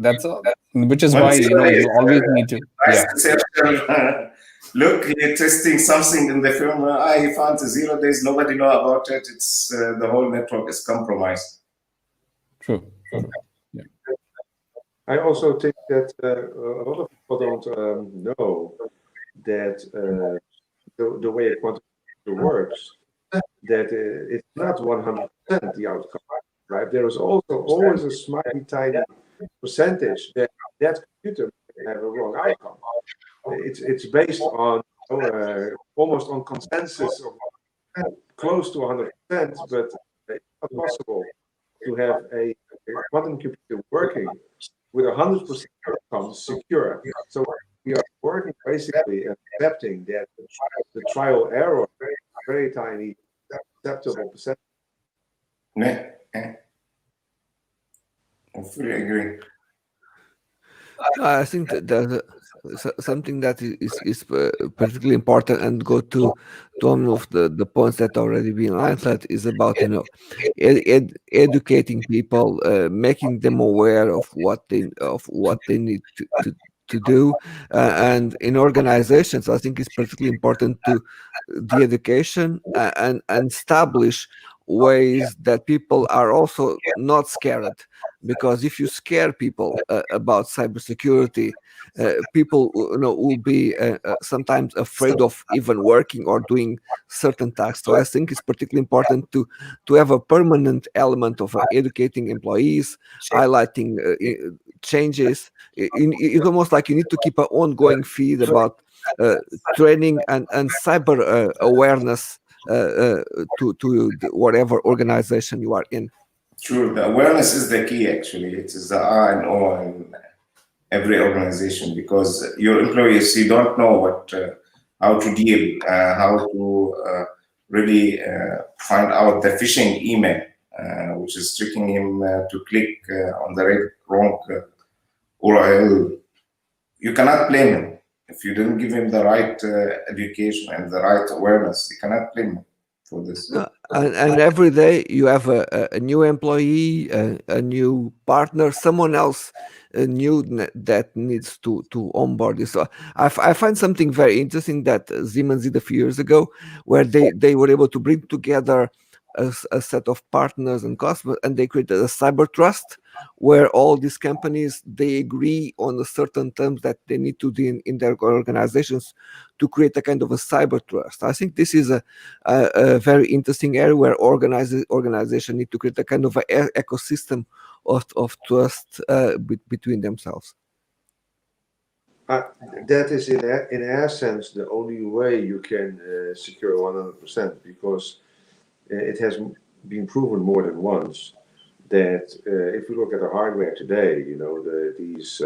which is why you always need to. Yeah. Look, you're testing something in the firmware. You found 0 days. Nobody know about it. It's the whole network is compromised. True. Yeah. I also think that a lot of people don't know that the way quantum computer works, that it's not 100% the outcome, right? There is also always a small tiny percentage that computer may have a wrong outcome. It's based on almost on consensus of close to 100%, but it's not possible to have a quantum computer working with 100% outcome secure. So we are working basically accepting that the trial error is very tiny, acceptable percentage. Yeah. I fully agree. I think that there's something that is particularly important, and go to one of the points that already been answered, is about educating people, making them aware of what they need to do, and in organizations, I think it's particularly important to the education and establish ways that people are also not scared. Because if you scare people about cybersecurity, people will be sometimes afraid of even working or doing certain tasks. So I think it's particularly important to have a permanent element of educating employees, highlighting changes. It's almost like you need to keep an ongoing feed about training and cyber awareness to whatever organization you are in. True, the awareness is the key, actually. It is the R and O in every organization, because your employees, you don't know how to deal, how to really find out the phishing email, which is tricking him to click on the wrong URL. You cannot blame him. If you didn't give him the right education and the right awareness, you cannot blame him for this. And every day you have a new employee, a new partner, someone else new that needs to onboard you. So I find something very interesting that Siemens did a few years ago, where they were able to bring together a set of partners and customers, and they created a cyber trust, where all these companies, they agree on a certain terms that they need to do in their organizations to create a kind of a cyber trust. I think this is a very interesting area where organization need to create a kind of ecosystem of trust between themselves. That is in essence the only way you can secure 100%, because it has been proven more than once that if we look at the hardware today, these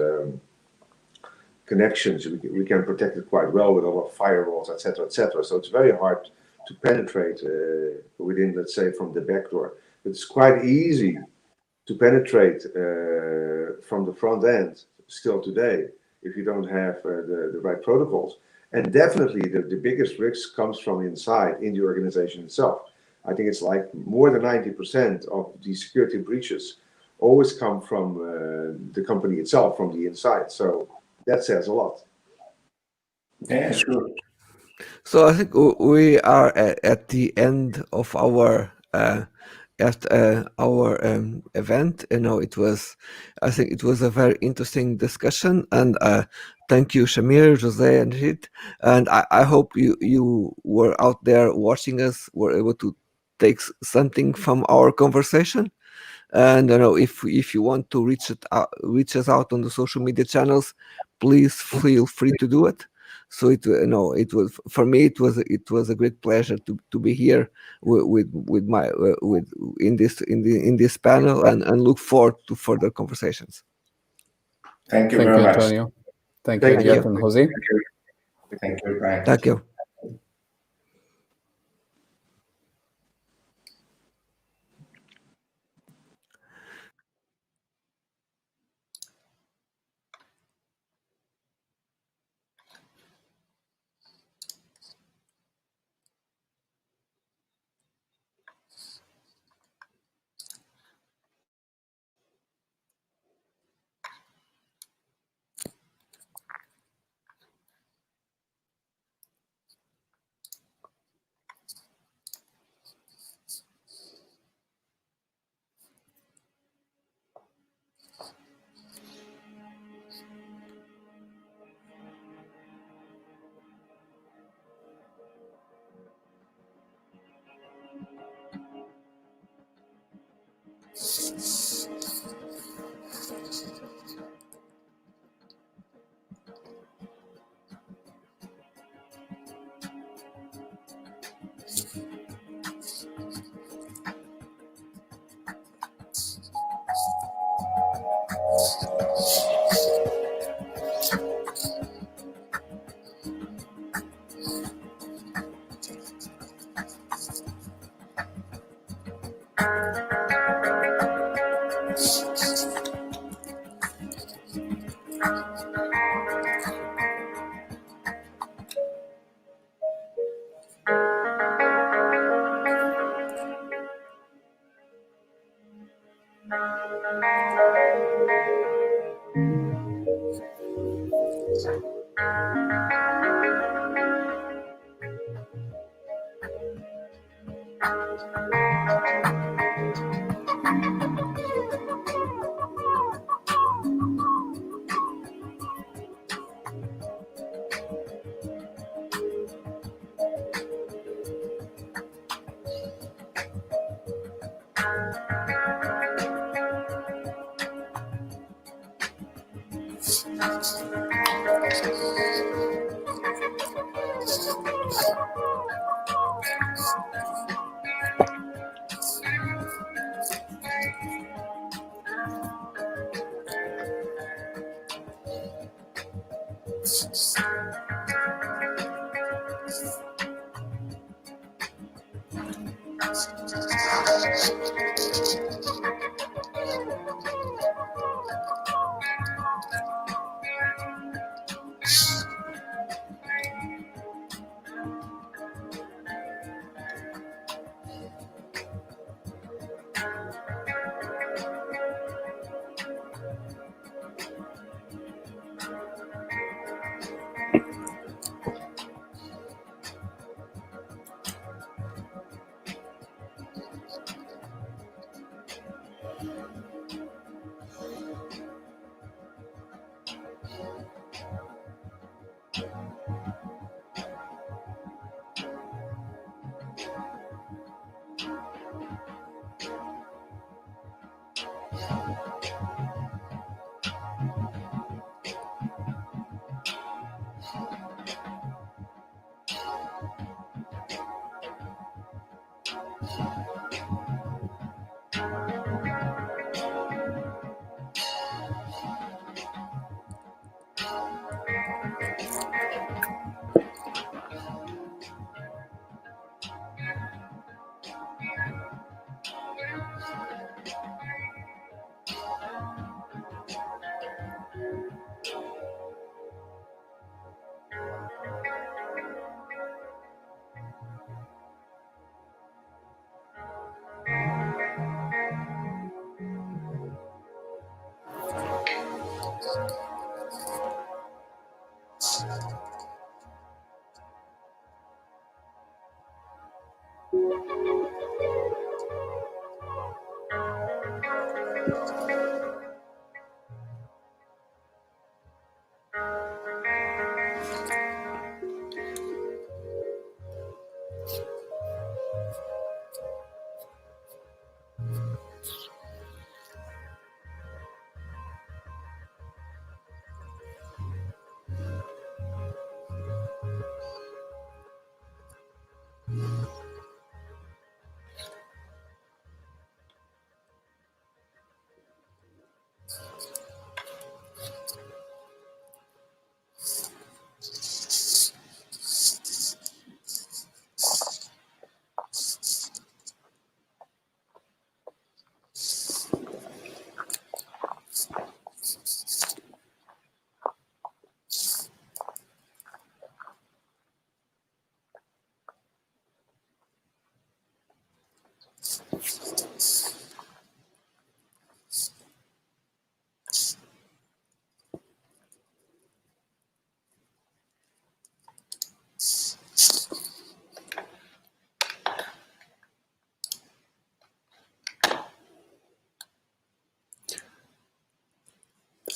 connections, we can protect it quite well with a lot of firewalls, etc., etc. So it's very hard to penetrate within, let's say, from the back door. But it's quite easy to penetrate from the front end still today if you don't have the right protocols. And definitely the biggest risk comes from inside, in the organization itself. I think it's like more than 90% of the security breaches always come from the company itself, from the inside. So that says a lot. Yeah, sure. So I think we are at the end of our event. I think it was a very interesting discussion, and thank you, Shamir, Jose, and Rashid. And I hope you were out there watching us, were able to take something from our conversation. And if you want to reach us out on the social media channels, please feel free to do it. So it was, for me, it was a great pleasure to be here with my with in this panel, and look forward to further conversations. Thank you Thank very you, much. Antonio. Thank you, Thank you. Riyad and Jose. Thank you, Brian. Thank you.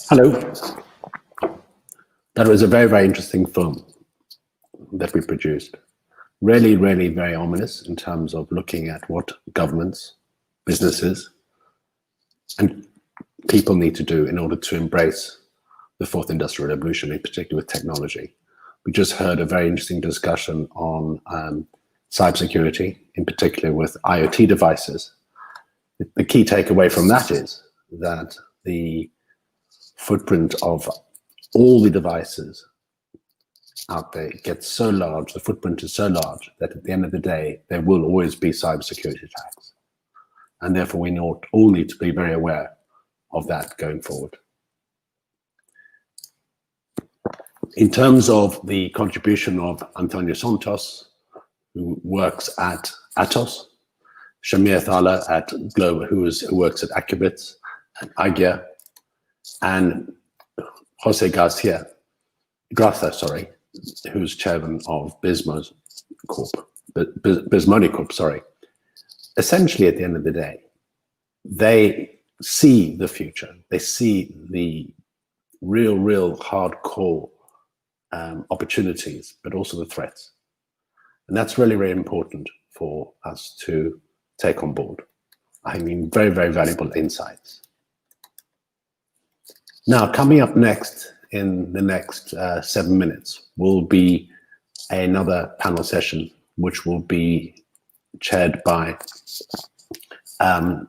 Hello. That was a very, very interesting film that we produced. Really, really very ominous in terms of looking at what governments, businesses, and people need to do in order to embrace the fourth industrial revolution, in particular with technology. We just heard a very interesting discussion on cybersecurity, in particular with IoT devices. The key takeaway from that is that the footprint of all the devices out there gets so large, the footprint is so large that at the end of the day, there will always be cybersecurity attacks. And therefore we all need to be very aware of that going forward. In terms of the contribution of Antonio Santos, who works at Atos, Shamir Thala at Global, who works at Accubits and Agia, and Jose Garcia, who's chairman of Bismos Bismoni Corp, sorry. Essentially, at the end of the day, they see the future. They see the real hardcore opportunities, but also the threats. And that's really, very important for us to take on board. I mean, very, very valuable insights. Now, coming up next in the next 7 minutes will be another panel session, which will be chaired by the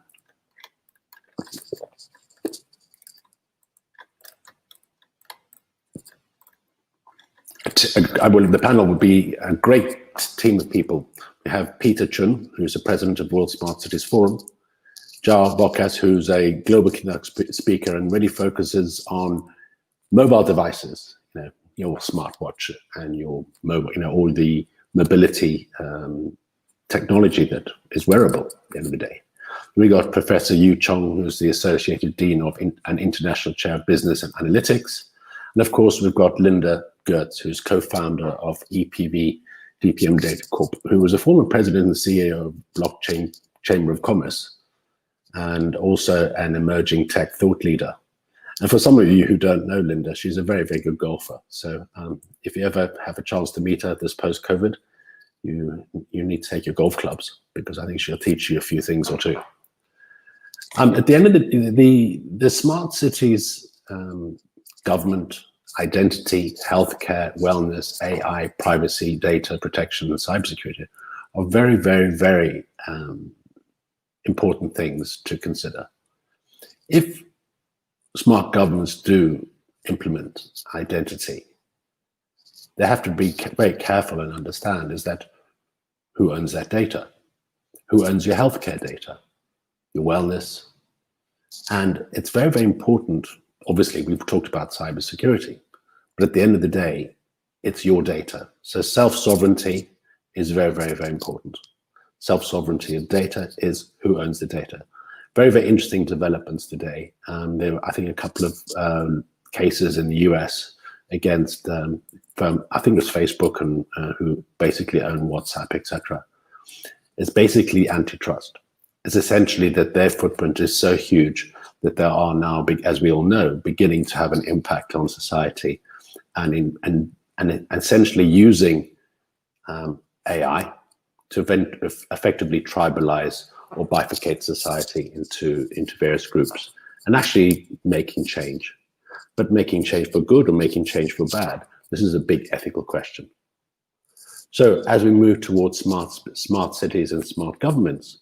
panel will be a great team of people. We have Peter Chun, who's the president of World Smart Cities Forum, Jar Bokas, who's a global keynote speaker and really focuses on mobile devices, your smartwatch and your mobile, all the mobility technology that is wearable at the end of the day. We got Professor Yu Chong, who's the Associated Dean of and International Chair of Business and Analytics. And of course, we've got Linda Gertz, who's co-founder of EPV DPM Data Corp, who was a former president and CEO of Blockchain Chamber of Commerce, and also an emerging tech thought leader. And for some of you who don't know Linda, she's a very, very good golfer. So if you ever have a chance to meet her this post-COVID, you need to take your golf clubs, because I think she'll teach you a few things or two. At the end of the smart cities, government, identity, healthcare, wellness, AI, privacy, data protection, and cybersecurity are very, very, very important things to consider. If smart governments do implement identity, they have to be very careful and understand is that who owns that data? Who owns your healthcare data, your wellness? And it's very, very important. Obviously, we've talked about cybersecurity, but at the end of the day, it's your data. So self-sovereignty is very, very, very important. Self-sovereignty of data is who owns the data. Very, very interesting developments today. There were, I think, a couple of cases in the US against from, I think it was Facebook, and who basically own WhatsApp, etc. It's basically antitrust. It's essentially that their footprint is so huge that they are now, as we all know, beginning to have an impact on society, and essentially using AI to effectively tribalize or bifurcate society into various groups, and actually making change. But making change for good or making change for bad, this is a big ethical question. So as we move towards smart cities and smart governments,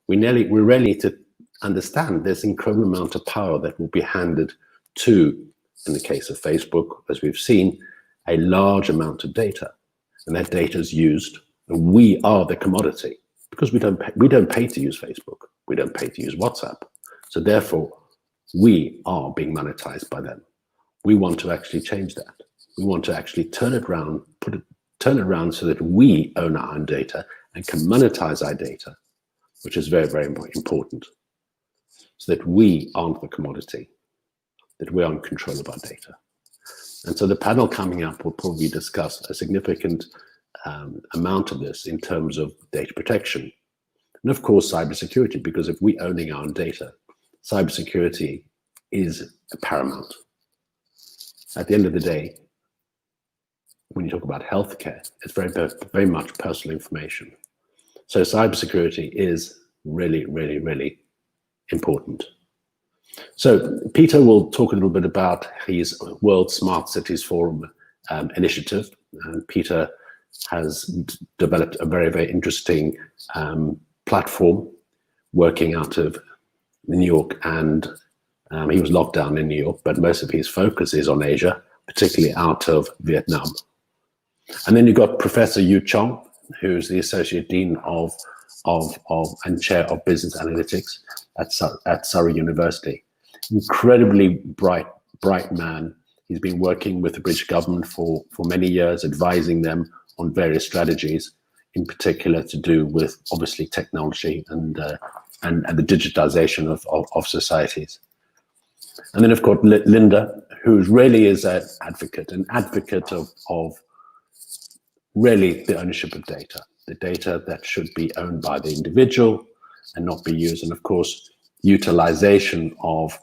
we really need to understand there's an incredible amount of power that will be handed to, in the case of Facebook, as we've seen, a large amount of data, and that data is used, and we are the commodity, because we don't pay to use Facebook, we don't pay to use WhatsApp, so therefore we are being monetized by them. We want to actually change that. We want to actually turn it around, turn it around so that we own our own data and can monetize our data, which is very, very important, so that we aren't the commodity, that we are in control of our data. And so the panel coming up will probably discuss a significant amount of this in terms of data protection. And of course, cybersecurity, because if we're owning our own data, cybersecurity is paramount. At the end of the day, when you talk about healthcare, it's very much personal information. So cybersecurity is really, really, really important. So Peter will talk a little bit about his World Smart Cities Forum initiative. And Peter has developed a very, very interesting platform working out of New York, and he was locked down in New York, but most of his focus is on Asia, particularly out of Vietnam. And then you've got Professor Yu Chong, who's the Associate Dean and Chair of Business Analytics at Surrey University. Incredibly bright man. He's been working with the British government for many years, advising them on various strategies, in particular to do with obviously technology and the digitization of societies. And then of course Linda, who really is an advocate of really the ownership of data, the data that should be owned by the individual and not be used, and of course utilization of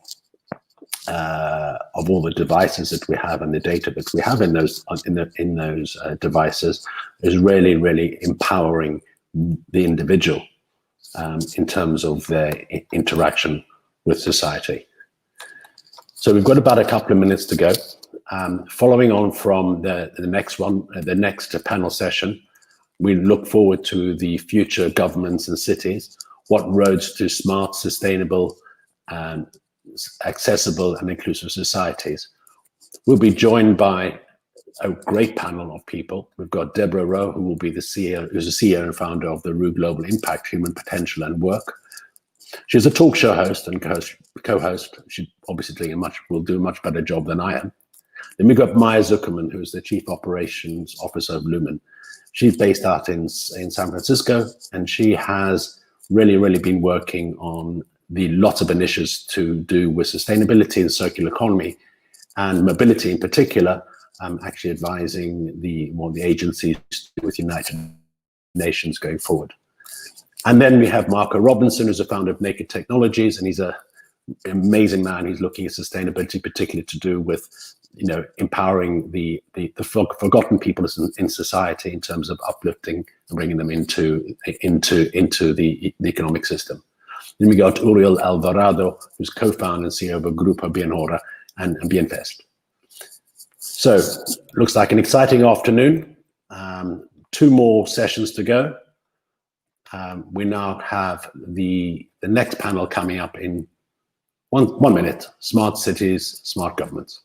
all the devices that we have and the data that we have in those devices is really, really empowering the individual in terms of their interaction with society. So we've got about a couple of minutes to go. Following on from the next panel session, we look forward to the future governments and cities, what roads to smart, sustainable, accessible and inclusive societies. We'll be joined by a great panel of people. We've got Deborah Rowe, who will be the CEO, who's the CEO and founder of the RU Global Impact, Human Potential and Work. She's a talk show host and co-host. She obviously will do a much better job than I am. Then we've got Maya Zuckerman, who's the Chief Operations Officer of Lumen. She's based out in San Francisco, and she has really been working on lots of initiatives to do with sustainability and circular economy and mobility in particular, actually advising the agencies with United Nations going forward. And then we have Marco Robinson, who's the founder of Naked Technologies, and he's an amazing man. He's looking at sustainability, particularly to do with empowering the forgotten people in society in terms of uplifting and bringing them into the economic system. Then we got Uriel Alvarado, who's co-founder and CEO of a Grupo Bienhora and Bienfest. So looks like an exciting afternoon. 2 more sessions to go. We now have the next panel coming up in one minute: Smart Cities, Smart Governments.